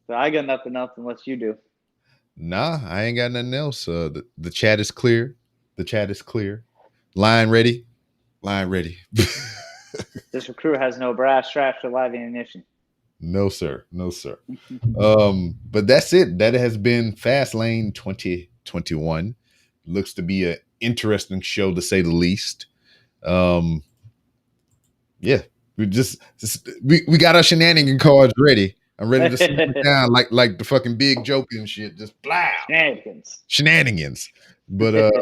[SPEAKER 2] So I got nothing else unless you do.
[SPEAKER 1] Nah, I ain't got nothing else. The chat is clear. The chat is clear. Line ready. Line ready.
[SPEAKER 2] This recruit has no brass straps or live ammunition.
[SPEAKER 1] No, sir. No, sir. But that's it. That has been Fastlane 2021. Looks to be an interesting show to say the least. Yeah, we we got our shenanigan cards ready. I'm ready to sit down like the fucking big joke and shit. Just blah. Shenanigans. But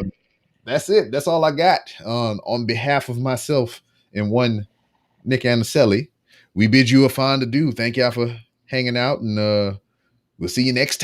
[SPEAKER 1] that's it. That's all I got. On behalf of myself and one Nick Anicelli, we bid you a fond adieu. Thank y'all for hanging out, and we'll see you next time.